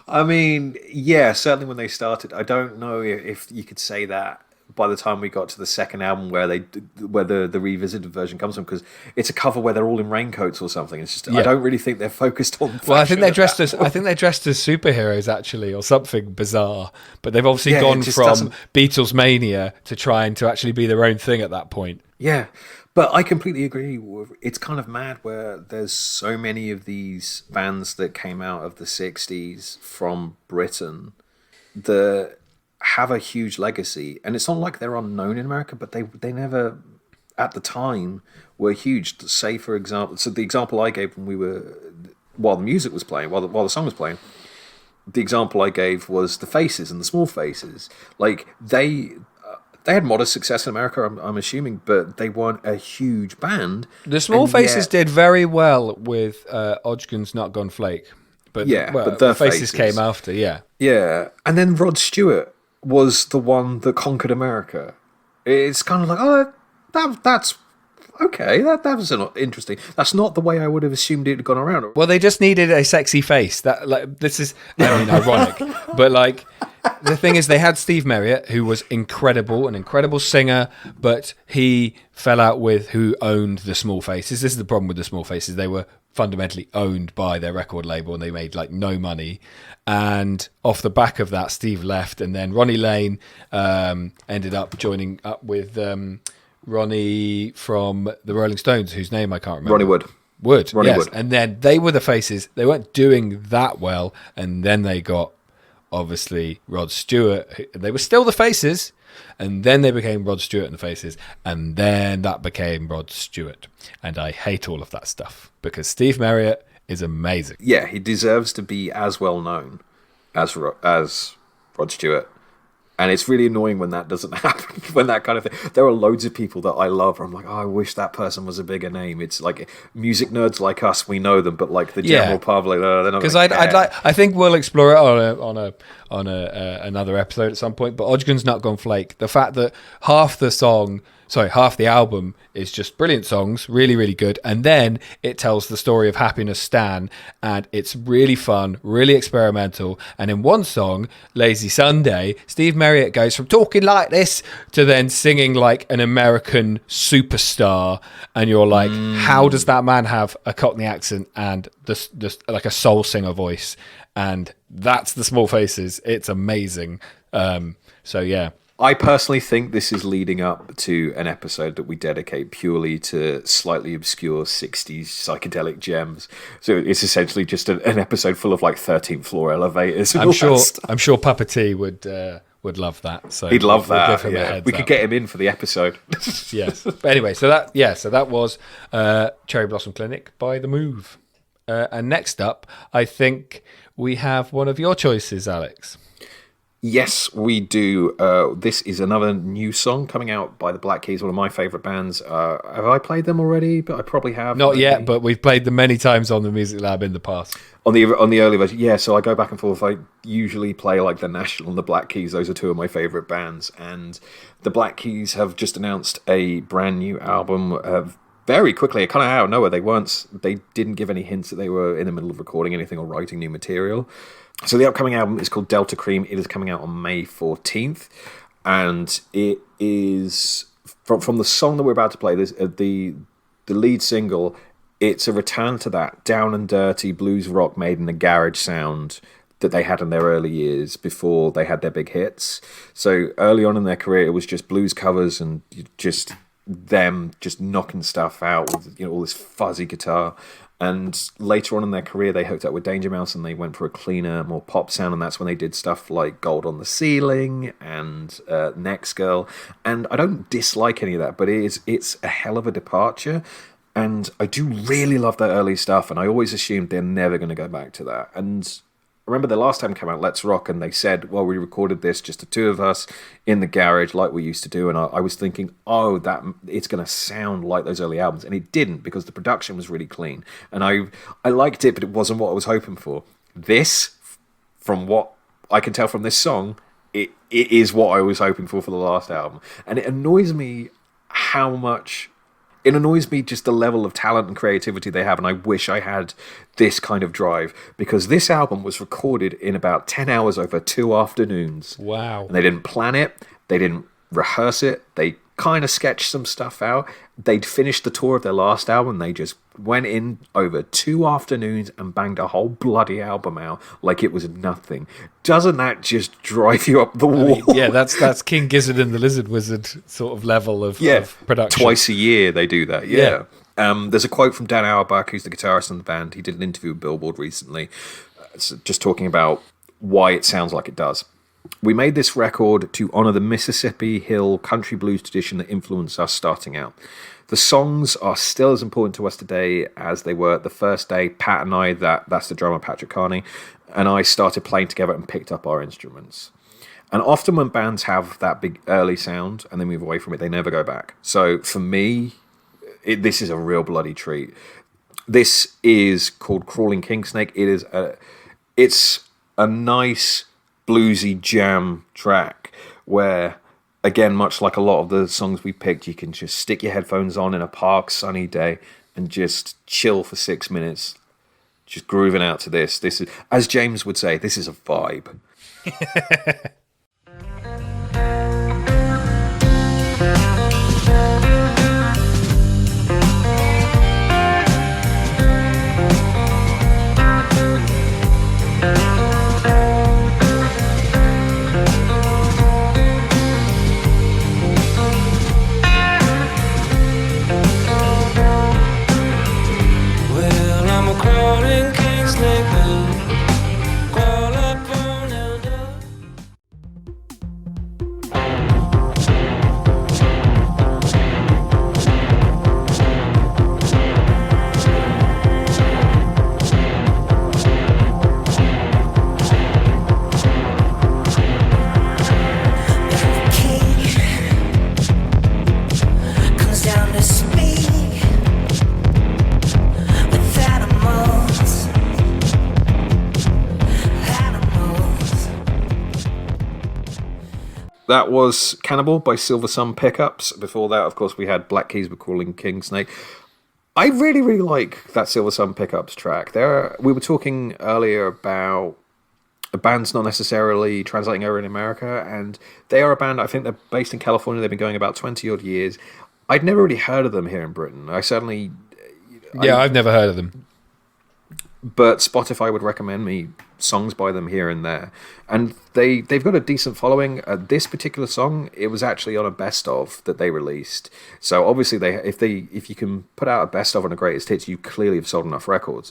I mean, yeah, certainly when they started. I don't know if you could say that by the time we got to the second album where the revisited version comes from, because it's a cover where they're all in raincoats or something. It's just I don't really think they're focused on fashion. Well, I think they're dressed as superheroes actually, or something bizarre. But they've obviously gone from Beatles mania to trying to actually be their own thing at that point. Yeah, but I completely agree. It's kind of mad where there's so many of these bands that came out of the 60s from Britain that have a huge legacy, and it's not like they're unknown in America, but they never at the time were huge. Say, for example, so the example I gave when while the music was playing, while the song was playing, the example I gave was the Faces and the Small Faces. Like they had modest success in America, I'm assuming, but they weren't a huge band. The Small Faces did very well with Hodgkin's Nut Gun Flake. but but the Faces came after. Yeah, and then Rod Stewart was the one that conquered America. It's kind of like, that's okay. That was interesting. That's not the way I would have assumed it had gone around. Well, they just needed a sexy face. This is, ironic, but the thing is, they had Steve Marriott, who was an incredible singer, but he fell out with who owned the Small Faces. This is the problem with the Small Faces. They were fundamentally owned by their record label, and they made no money. And off the back of that, Steve left, and then Ronnie Lane ended up joining up with Ronnie from the Rolling Stones, whose name I can't remember. Ronnie Wood. Ronnie yes. Wood. And then they were the Faces. They weren't doing that well, and then they got obviously Rod Stewart. They were still the Faces, and then they became Rod Stewart and the Faces, and then that became Rod Stewart. And I hate all of that stuff because Steve Marriott is amazing. Yeah, he deserves to be as well known as Rod Stewart. And it's really annoying when that doesn't happen, when that kind of thing. There are loads of people that I love where I'm like, oh, I wish that person was a bigger name. It's like music nerds like us, we know them, but like the general public, they're not. Because I think we'll explore it on another episode at some point. But Odgkin's Nut Gone Flake, the fact that half the album is just brilliant songs, really, really good. And then it tells the story of Happiness Stan, and it's really fun, really experimental. And in one song, Lazy Sunday, Steve Marriott goes from talking like this to then singing like an American superstar. And you're like, how does that man have a Cockney accent and this like a soul singer voice? And that's the Small Faces. It's amazing. So yeah. I personally think this is leading up to an episode that we dedicate purely to slightly obscure 60s psychedelic gems. So it's essentially just an episode full of like 13th floor elevators. I'm sure Papa T would love that. So he'd love that. Yeah. We could get him in for the episode. Yes. But anyway, so that was Cherry Blossom Clinic by The Move. And next up, I think we have one of your choices, Alex. Yes, we do. This is another new song coming out by the Black Keys, one of my favourite bands. Have I played them already? But I probably have. Not yet, but we've played them many times on the Music Lab in the past. On the early version, yeah. So I go back and forth. I usually play like the National and the Black Keys. Those are two of my favourite bands. And the Black Keys have just announced a brand new album. Very quickly, kind of out of nowhere. They didn't give any hints that they were in the middle of recording anything or writing new material. So the upcoming album is called Delta Cream. It is coming out on May 14th. And it is, from the song that we're about to play, the lead single, it's a return to that down and dirty blues rock made in a garage sound that they had in their early years before they had their big hits. So early on in their career, it was just blues covers and just them just knocking stuff out with all this fuzzy guitar. And later on in their career, they hooked up with Danger Mouse and they went for a cleaner, more pop sound. And that's when they did stuff like Gold on the Ceiling and Next Girl. And I don't dislike any of that, but it's a hell of a departure. And I do really love that early stuff. And I always assumed they're never going to go back to that. And I remember the last time it came out, Let's Rock, and they said, well, we recorded this, just the two of us in the garage like we used to do. And I was thinking, that it's going to sound like those early albums. And it didn't, because the production was really clean. And I liked it, but it wasn't what I was hoping for. This, from what I can tell from this song, it is what I was hoping for the last album. And it annoys me how much... It annoys me just the level of talent and creativity they have, and I wish I had this kind of drive, because this album was recorded in about 10 hours over 2 afternoons. Wow. And they didn't plan it, they didn't rehearse it, they kind of sketched some stuff out. They'd finished the tour of their last album, they just went in over 2 afternoons and banged a whole bloody album out like it was nothing. Doesn't that just drive you up the wall? Yeah, that's King Gizzard and the Lizard Wizard sort of level of production. Twice a year they do that, yeah. There's a quote from Dan Auerbach, who's the guitarist in the band. He did an interview with Billboard recently, just talking about why it sounds like it does. We made this record to honor the Mississippi Hill country blues tradition that influenced us starting out. The songs are still as important to us today as they were the first day Pat and I, that's the drummer Patrick Carney, and I started playing together and picked up our instruments. And often when bands have that big early sound and they move away from it, they never go back. So for me, this is a real bloody treat. This is called Crawling Kingsnake. It's a nice bluesy jam track where, again, much like a lot of the songs we picked, you can just stick your headphones on in a park sunny day and just chill for 6 minutes, just grooving out to this. This is, as James would say, this is a vibe. That was Cannibal by Silversun Pickups. Before that, of course, we had Black Keys with Calling King Snake. I really, really like that Silversun Pickups track. We were talking earlier about bands not necessarily translating over in America, and they are a band, I think they're based in California. They've been going about 20-odd years. I'd never really heard of them here in Britain. I've never heard of them. But Spotify would recommend me songs by them here and there, and they've got a decent following. This particular song, it was actually on a best of that they released. So obviously, if you can put out a best of and a greatest hits, you clearly have sold enough records.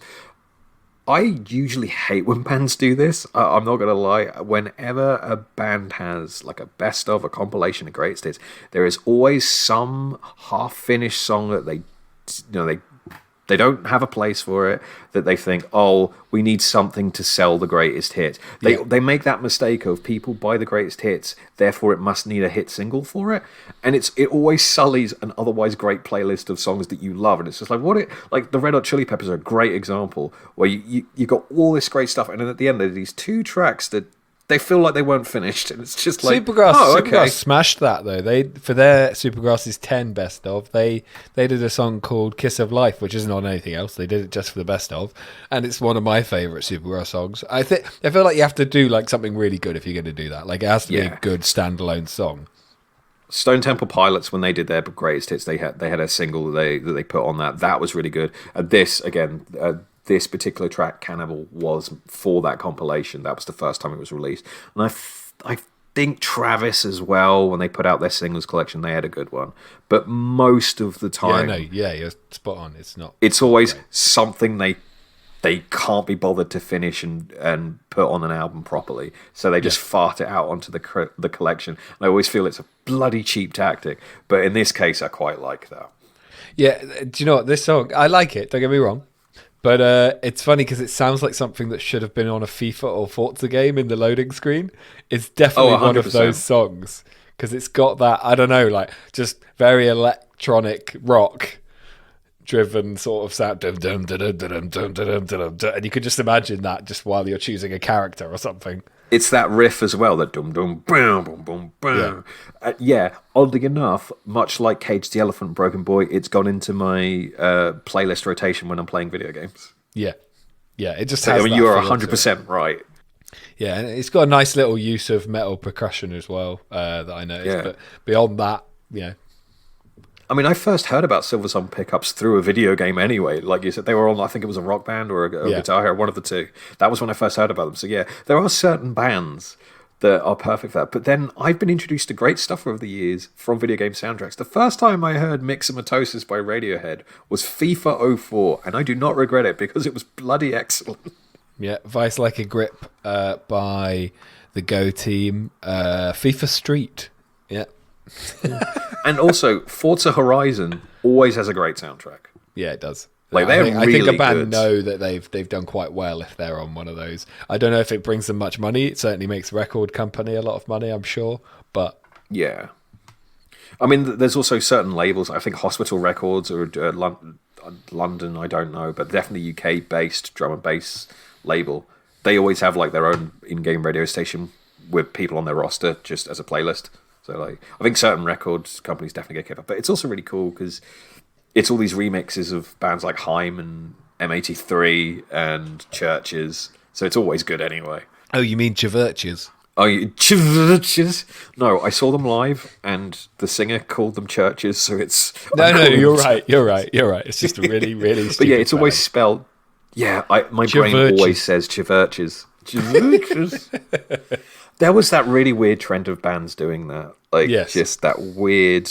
I usually hate when bands do this. I'm not gonna lie. Whenever a band has like a best of, a compilation of greatest hits, there is always some half-finished song that they don't have a place for it, that they think, oh, we need something to sell the greatest hit. They make that mistake of people buy the greatest hits, therefore it must need a hit single for it. And it always sullies an otherwise great playlist of songs that you love. And it's just like the Red Hot Chili Peppers are a great example, where you got all this great stuff, and then at the end there's these 2 tracks that they feel like they weren't finished, and it's just like Supergrass smashed that though. They, for their Supergrass's 10 best of, they did a song called "Kiss of Life," which isn't on anything else. They did it just for the best of, and it's one of my favourite Supergrass songs. I feel like you have to do like something really good if you're going to do that. Like it has to be a good standalone song. Stone Temple Pilots, when they did their greatest hits, they had a single that they put on that was really good. This particular track, Cannibal, was for that compilation. That was the first time it was released. And I think Travis as well, when they put out their singles collection, they had a good one. But most of the time... you're spot on. It's always something they can't be bothered to finish and put on an album properly. So they just fart it out onto the collection. And I always feel it's a bloody cheap tactic. But in this case, I quite like that. Yeah, do you know what? This song, I like it, don't get me wrong. But it's funny because it sounds like something that should have been on a FIFA or Forza game in the loading screen. It's definitely one of those songs because it's got that, I don't know, like just very electronic rock driven sort of sound. And you could just imagine that just while you're choosing a character or something. It's that riff as well, that dum dum boom boom boom boom. Oddly enough, much like Cage the Elephant, Broken Boy, it's gone into my playlist rotation when I'm playing video games. Yeah, it just has. You are 100% right. Yeah, and it's got a nice little use of metal percussion as well that I noticed. Yeah. But beyond that, I mean, I first heard about Silversun Pickups through a video game anyway. Like you said, they were on, I think it was a Rock Band or a Guitar Hero, one of the two. That was when I first heard about them. So yeah, there are certain bands that are perfect for that. But then I've been introduced to great stuff over the years from video game soundtracks. The first time I heard Mixomatosis by Radiohead was FIFA 04, and I do not regret it because it was bloody excellent. Yeah, Vice Like a Grip by the Go Team, FIFA Street. Yeah. And also, Forza Horizon always has a great soundtrack. Yeah, it does. Like I think a band good. know that they've done quite well if they're on one of those. I don't know if it brings them much money. It certainly makes the record company a lot of money, I'm sure. But yeah, I mean, there's also certain labels. I think Hospital Records or London. I don't know, but definitely UK-based drum and bass label. they always have like their own in-game radio station with people on their roster just as a playlist. So like, I think certain records companies definitely get kept up, but it's also really cool because it's all these remixes of bands like Haim and M83 and Churches. So it's always good anyway. Oh, you mean Churches? Oh, Churches? No, I saw them live, and the singer called them Churches. So it's you're right. It's just a really, really. But yeah, it's always spelled. Yeah, my brain always says Churches. There was that really weird trend of bands doing that, like just that weird,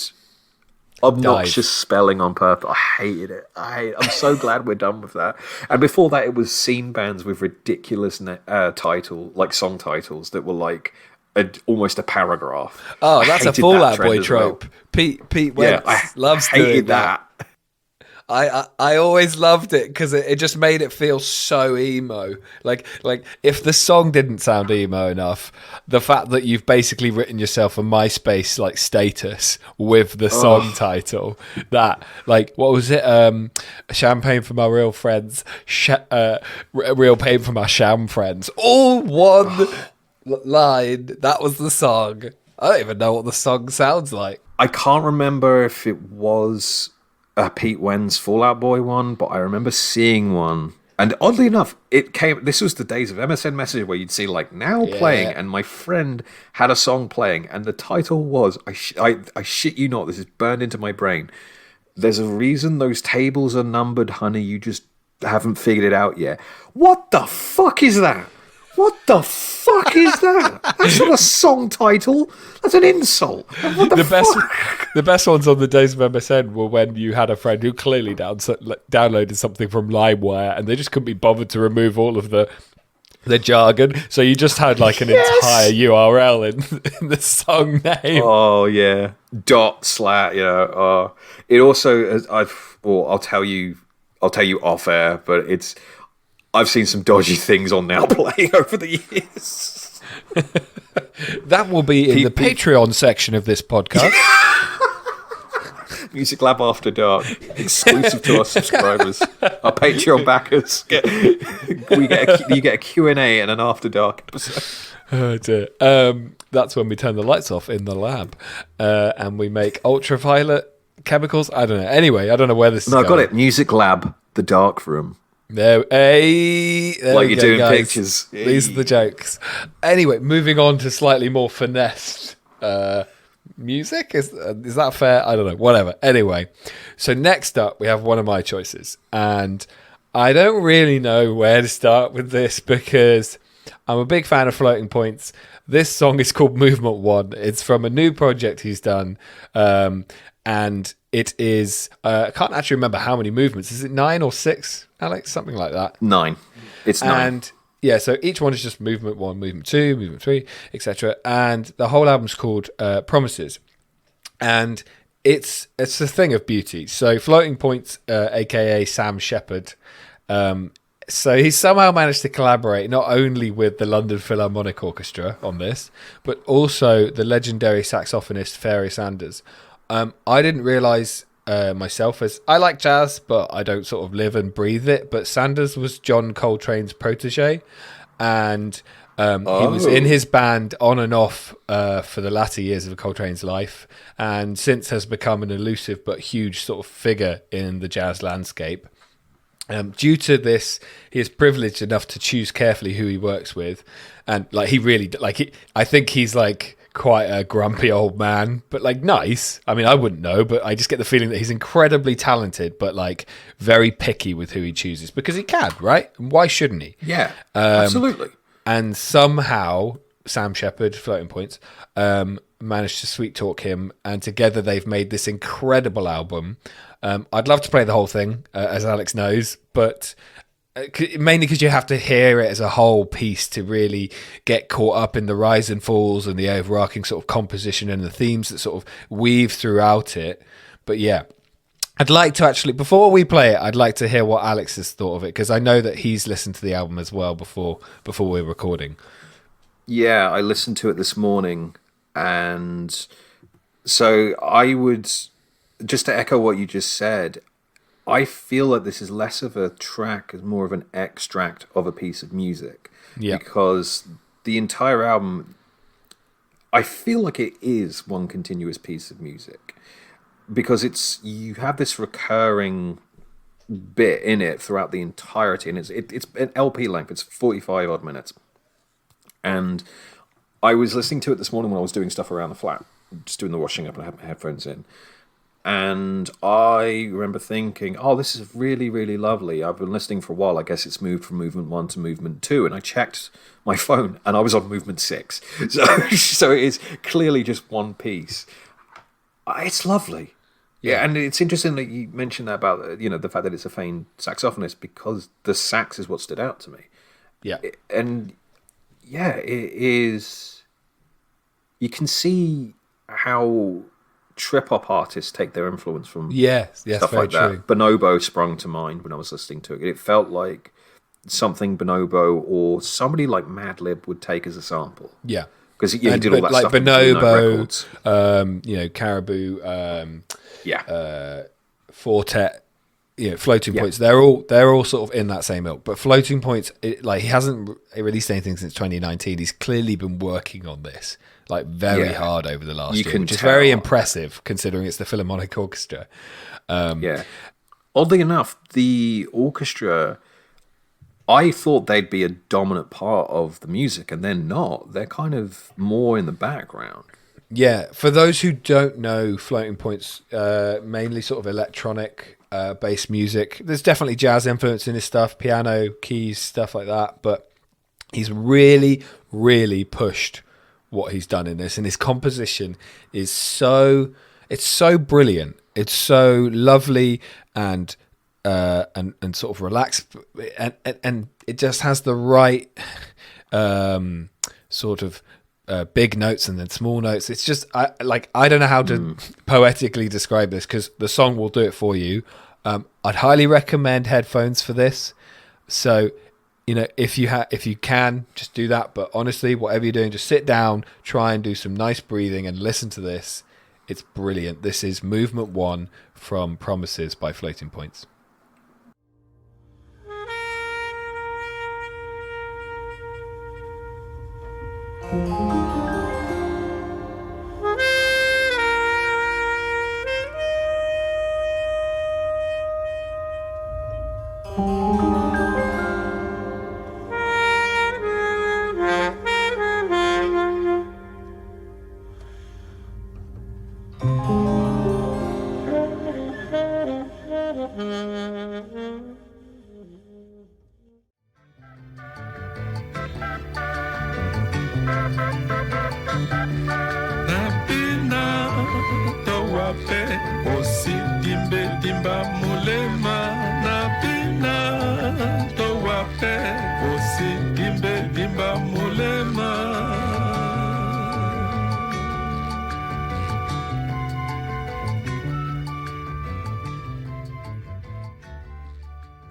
obnoxious spelling on purpose. I hated it. I'm so glad we're done with that. And before that, it was scene bands with ridiculous song titles that were like almost a paragraph. Oh, that's a Fallout Boy trope. Well. Pete Wentz loves doing that. I always loved it because it just made it feel so emo. Like if the song didn't sound emo enough, the fact that you've basically written yourself a MySpace like status with the song title, that like what was it? Champagne for my real friends, real pain for my sham friends. All one line. That was the song. I don't even know what the song sounds like. I can't remember if it was a Pete Wentz Fallout Boy one, but I remember seeing one. And oddly enough, this was the days of MSN Messenger where you'd see like now playing, and my friend had a song playing, and the title was, I shit you not, this is burned into my brain. There's a reason those tables are numbered, honey, you just haven't figured it out yet. What the fuck is that? What the fuck is that? That's not a song title. That's an insult. What the best ones on the days of MSN were when you had a friend who clearly downloaded something from LimeWire and they just couldn't be bothered to remove all of the jargon. So you just had like an entire URL in the song name. Oh yeah, /. It also I'll tell you off air, but I've seen some dodgy things on Now Playing over the years. That will be in the Patreon section of this podcast. Music Lab After Dark, exclusive to our subscribers, our Patreon backers. You get a Q&A and an After Dark episode. Oh dear. That's when we turn the lights off in the lab, and we make ultraviolet chemicals. I don't know. Anyway, I don't know where this is going. I got it. Music Lab, the dark room. There like you're doing guys. Pictures. These are the jokes. Anyway, moving on to slightly more finessed music. Is that fair? I don't know. Whatever. Anyway, so next up we have one of my choices, and I don't really know where to start with this because I'm a big fan of Floating Points. This song is called Movement 1. It's from a new project he's done, and it is I can't actually remember how many movements. Is it 9 or 6, Alex? Something like that. 9. It's 9. And yeah, so each one is just movement 1, movement 2, movement 3, etc. And the whole album's called Promises. And it's a thing of beauty. So Floating Points, aka Sam Shepard, so he's somehow managed to collaborate not only with the London Philharmonic Orchestra on this, but also the legendary saxophonist Pharoah Sanders. I didn't realise myself, as I like jazz, but I don't sort of live and breathe it. But Sanders was John Coltrane's protege, and he was in his band on and off for the latter years of Coltrane's life, and since has become an elusive but huge sort of figure in the jazz landscape. Due to this, he is privileged enough to choose carefully who he works with, and like he really I think he's like quite a grumpy old man, but like nice. I mean, I wouldn't know, but I just get the feeling that he's incredibly talented, but like very picky with who he chooses because he can, right? And why shouldn't he? Yeah, absolutely. And somehow Sam Shepard, Floating Points, managed to sweet talk him, and together they've made this incredible album. I'd love to play the whole thing, as Alex knows, but mainly because you have to hear it as a whole piece to really get caught up in the rise and falls and the overarching sort of composition and the themes that sort of weave throughout it. But yeah, I'd like to actually, before we play it, I'd like to hear what Alex has thought of it, because I know that he's listened to the album as well before we're recording. Yeah, I listened to it this morning, and so I would, just to echo what you just said, I feel like this is less of a track, as more of an extract of a piece of music. Yeah. Because the entire album, I feel like it is one continuous piece of music. Because you have this recurring bit in it throughout the entirety, and it's an LP length. It's 45 odd minutes. And I was listening to it this morning when I was doing stuff around the flat, just doing the washing up, and I had my headphones in. And I remember thinking, oh, this is really, really lovely. I've been listening for a while. I guess it's moved from movement 1 to movement 2. And I checked my phone, and I was on movement 6. So it is clearly just one piece. It's lovely. Yeah, and it's interesting that you mentioned that about, the fact that it's a famed saxophonist, because the sax is what stood out to me. Yeah. And, yeah, it is... You can see how trip-hop artists take their influence from stuff like that. Bonobo sprung to mind when I was listening to it. It felt like something Bonobo or somebody like Madlib would take as a sample. Yeah. Because he did all that like stuff. Bonobo, Caribou, Fortet, Floating Points. They're all sort of in that same ilk. But Floating Points, he hasn't released anything since 2019. He's clearly been working on this very hard over the last year, which is very impressive considering it's the Philharmonic Orchestra. Oddly enough, the orchestra, I thought they'd be a dominant part of the music, and they're not. They're kind of more in the background. Yeah, for those who don't know, Floating Points, mainly sort of electronic based music. There's definitely jazz influence in his stuff, piano, keys, stuff like that, but he's really, really pushed what he's done in this, and his composition is so brilliant. It's so lovely and sort of relaxed, and it just has the right sort of big notes and then small notes. It's just I don't know how to poetically describe this, because the song will do it for you. I'd highly recommend headphones for this. So if you can, just do that. But honestly, whatever you're doing, just sit down, try and do some nice breathing and listen to this. It's brilliant. This is Movement 1 from Promises by Floating Points.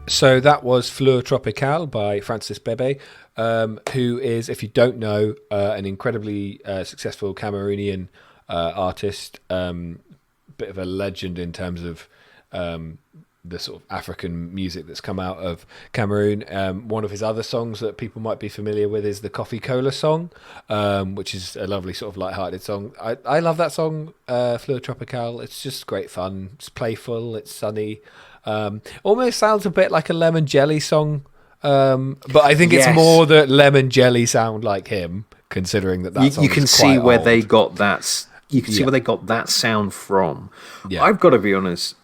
So that was Fleur Tropicale by Francis Bebey, who is, if you don't know, an incredibly successful Cameroonian artist, bit of a legend in terms of the sort of African music that's come out of Cameroon. One of his other songs that people might be familiar with is the Coffee Cola song, which is a lovely sort of light-hearted song. I love that song, Fleur Tropicale. It's just great fun. It's playful. It's sunny. Almost sounds a bit like a Lemon Jelly song, but I think it's more that Lemon Jelly sound like him, considering that song you can see where they got that. You can see where they got that sound from. Yeah. I've got to be honest.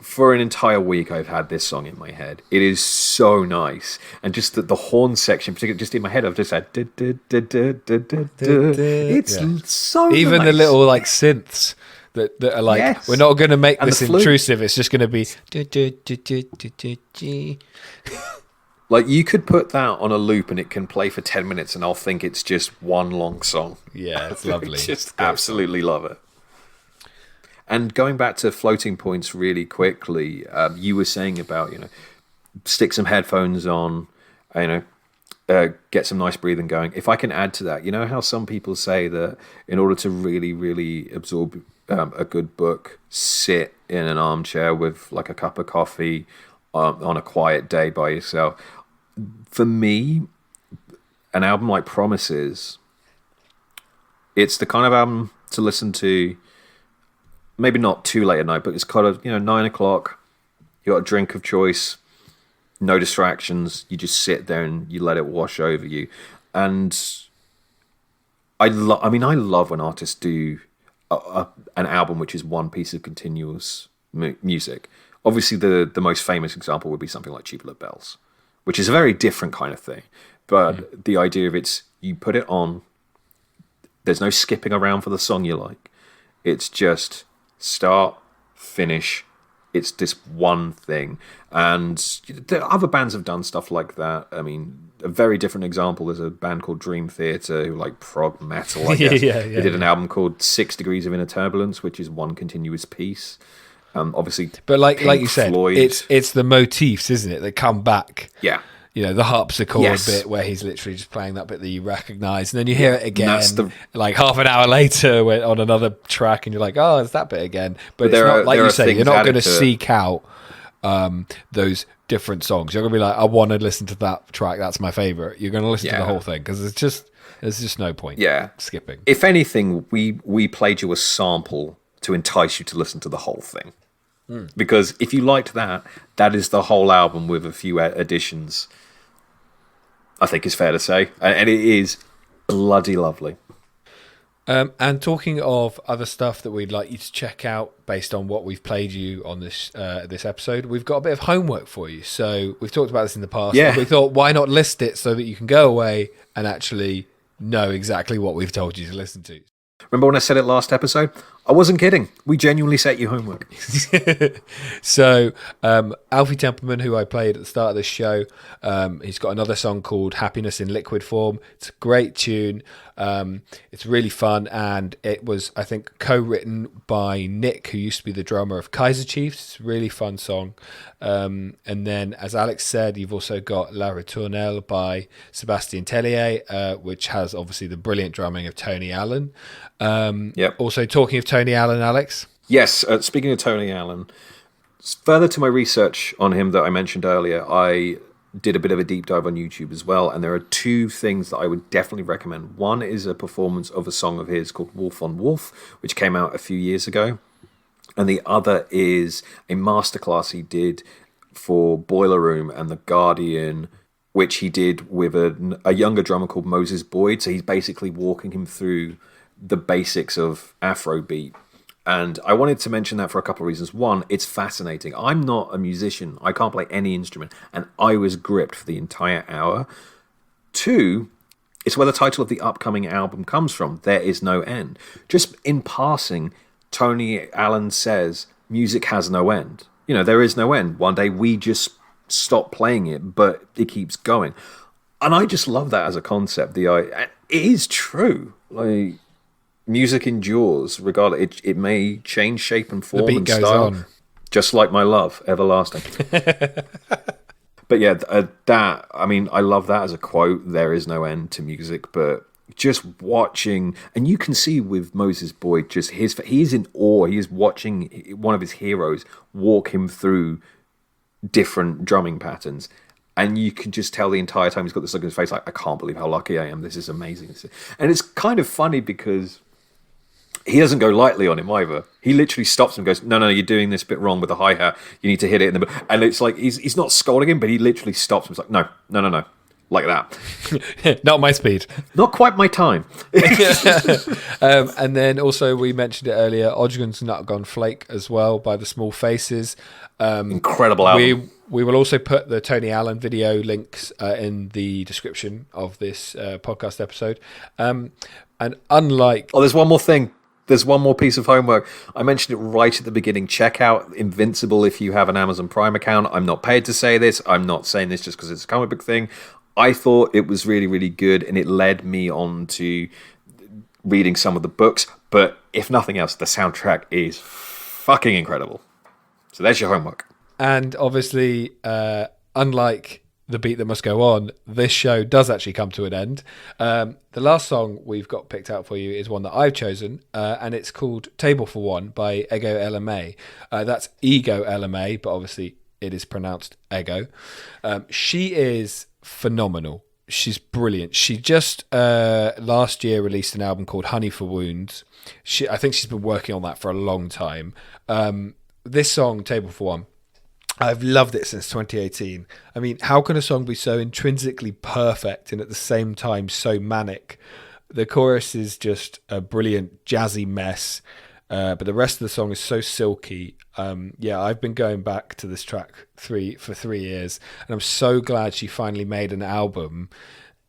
For an entire week, I've had this song in my head. It is so nice, and just the horn section, particularly just in my head, I've just had. It's so even nice. The little synths. That are like, we're not going to make this intrusive. It's just going to be. Like, you could put that on a loop and it can play for 10 minutes, and I'll think it's just one long song. Yeah, it's lovely. Just absolutely love it. And going back to Floating Points really quickly, you were saying about stick some headphones on, get some nice breathing going. If I can add to that, how some people say that in order to really, really absorb a good book, sit in an armchair with like a cup of coffee on a quiet day by yourself. For me, an album like Promises, it's the kind of album to listen to, maybe not too late at night, but it's kind of, 9 o'clock, you got a drink of choice, no distractions, you just sit there and you let it wash over you. And I love when artists do an album which is one piece of continuous music. Obviously, the most famous example would be something like Tubular Bells, which is a very different kind of thing. But the idea of it's, you put it on, there's no skipping around for the song you like. It's just start, finish, it's this one thing. And other bands have done stuff like that. I mean, a very different example, there's a band called Dream Theater who like prog metal, I guess. They did an album called 6 Degrees of Inner Turbulence, which is one continuous piece. Obviously, but like you said, Floyd, it's the motifs, isn't it, that come back? Yeah. The harpsichord bit where he's literally just playing that bit that you recognise, and then you hear it again like half an hour later on another track, and you're like, oh, it's that bit again. But it's not, like you say, you're not going to seek out those different songs. You're going to be like, I want to listen to that track, that's my favourite. You're going to listen to the whole thing, because there's just no point skipping. If anything, we played you a sample to entice you to listen to the whole thing. Because if you liked that is the whole album with a few additions, I think it's fair to say. And it is bloody lovely. And talking of other stuff that we'd like you to check out based on what we've played you on this episode, we've got a bit of homework for you. So we've talked about this in the past. Yeah. But we thought, why not list it so that you can go away and actually know exactly what we've told you to listen to. Remember when I said it last episode? I wasn't kidding. We genuinely set you homework. So, Alfie Templeman, who I played at the start of this show, he's got another song called Happiness in Liquid Form. It's a great tune. It's really fun, and it was, I think, co-written by Nick, who used to be the drummer of Kaiser Chiefs. It's a really fun song. And then, as Alex said, you've also got La Ritournelle by Sébastien Tellier, which has obviously the brilliant drumming of Tony Allen. Also, talking of Tony Allen, Alex? Yes, speaking of Tony Allen, further to my research on him that I mentioned earlier, I did a bit of a deep dive on YouTube as well, and there are two things that I would definitely recommend. One is a performance of a song of his called Wolf on Wolf, which came out a few years ago. And the other is a masterclass he did for Boiler Room and The Guardian, which he did with a younger drummer called Moses Boyd. So he's basically walking him through the basics of Afrobeat. And I wanted to mention that for a couple of reasons. One, it's fascinating. I'm not a musician. I can't play any instrument. And I was gripped for the entire hour. Two, it's where the title of the upcoming album comes from, There Is No End. Just in passing, Tony Allen says, music has no end. There is no end. One day we just stop playing it, but it keeps going. And I just love that as a concept. It is true. Like, music endures, regardless. It may change shape and form and style, on. Just like my love, everlasting. But yeah, I love that as a quote. There is no end to music, but just watching, and you can see with Moses Boyd, just he's in awe. He is watching one of his heroes walk him through different drumming patterns. And you can just tell the entire time he's got this look on his face like, I can't believe how lucky I am. This is amazing. And it's kind of funny because he doesn't go lightly on him either. He literally stops him and goes, no, you're doing this bit wrong with the hi-hat. You need to hit it in the... And it's like, he's not scolding him, but he literally stops him. It's like, no. Like that. Not my speed. Not quite my time. And then also, we mentioned it earlier, Odgren's Nut Gone Flake as well by The Small Faces. Incredible album. We will also put the Tony Allen video links in the description of this podcast episode. And unlike... Oh, there's one more thing. There's one more piece of homework. I mentioned it right at the beginning. Check out Invincible if you have an Amazon Prime account. I'm not paid to say this. I'm not saying this just because it's a comic book thing. I thought it was really, really good, and it led me on to reading some of the books. But if nothing else, the soundtrack is fucking incredible. So there's your homework. And obviously, unlike The Beat That Must Go On, this show does actually come to an end. The last song we've got picked out for you is one that I've chosen, and it's called Table for One by Ego LMA. That's Ego LMA, but obviously it is pronounced Ego. She is phenomenal. She's brilliant. She just last year released an album called Honey for Wounds. I think she's been working on that for a long time. This song, Table for One, I've loved it since 2018. I mean, how can a song be so intrinsically perfect and at the same time so manic? The chorus is just a brilliant jazzy mess, but the rest of the song is so silky. I've been going back to this track for 3 years, and I'm so glad she finally made an album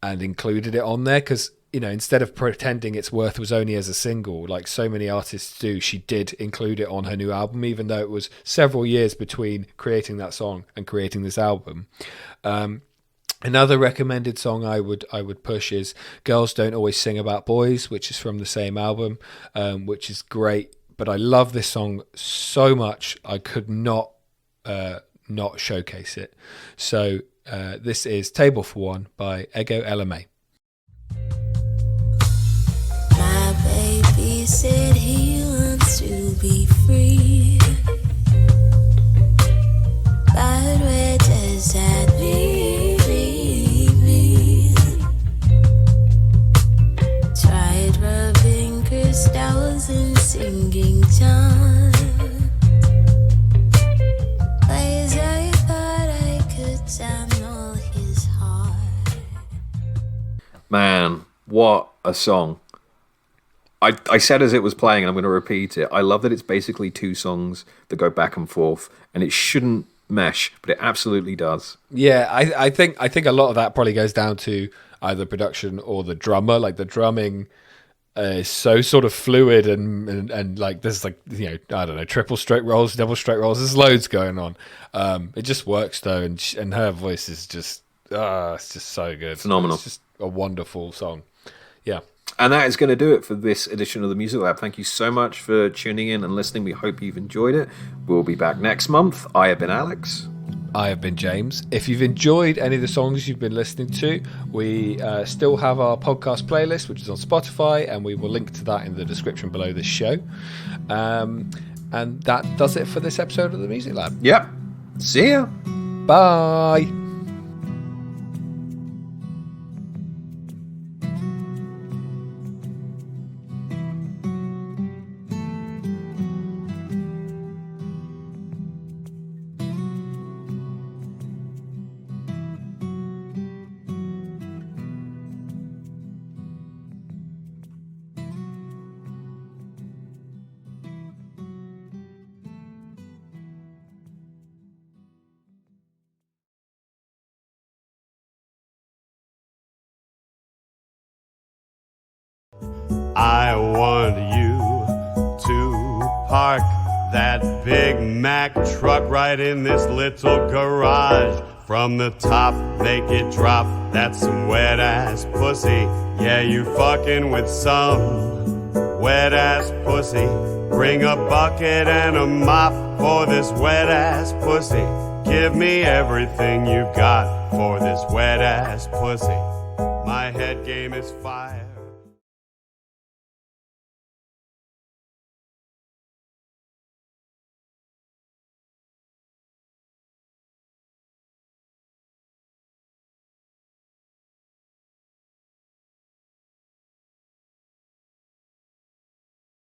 and included it on there, because instead of pretending its worth was only as a single, like so many artists do, she did include it on her new album, even though it was several years between creating that song and creating this album. Another recommended song I would push is Girls Don't Always Sing About Boys, which is from the same album, which is great. But I love this song so much, I could not showcase it. So this is Table for One by Ego LMA. My baby said he wants to be free, but where does that leave me? Tried rubbing crystals and singing time. Ways I thought I could down all his heart. Man, what a song. I said as it was playing, and I'm going to repeat it, I love that it's basically two songs that go back and forth, and it shouldn't mesh, but it absolutely does. Yeah, I think a lot of that probably goes down to either production or the drummer. Like the drumming is so sort of fluid and like there's like, I don't know, triple stroke rolls, double stroke rolls. There's loads going on. It just works though, and her voice is just it's just so good. Phenomenal. It's just a wonderful song. Yeah. And that is going to do it for this edition of the Music Lab. Thank you so much for tuning in and listening. We hope you've enjoyed it. We'll be back next month. I have been Alex. I have been James. If you've enjoyed any of the songs you've been listening to, we still have our podcast playlist, which is on Spotify, and we will link to that in the description below this show. And that does it for this episode of the Music Lab. Yep. See ya. Bye. I want you to park that Big Mac truck right in this little garage. From the top, make it drop. That's some wet-ass pussy. Yeah, you fucking with some wet-ass pussy. Bring a bucket and a mop for this wet-ass pussy. Give me everything you've got for this wet-ass pussy. My head game is fire.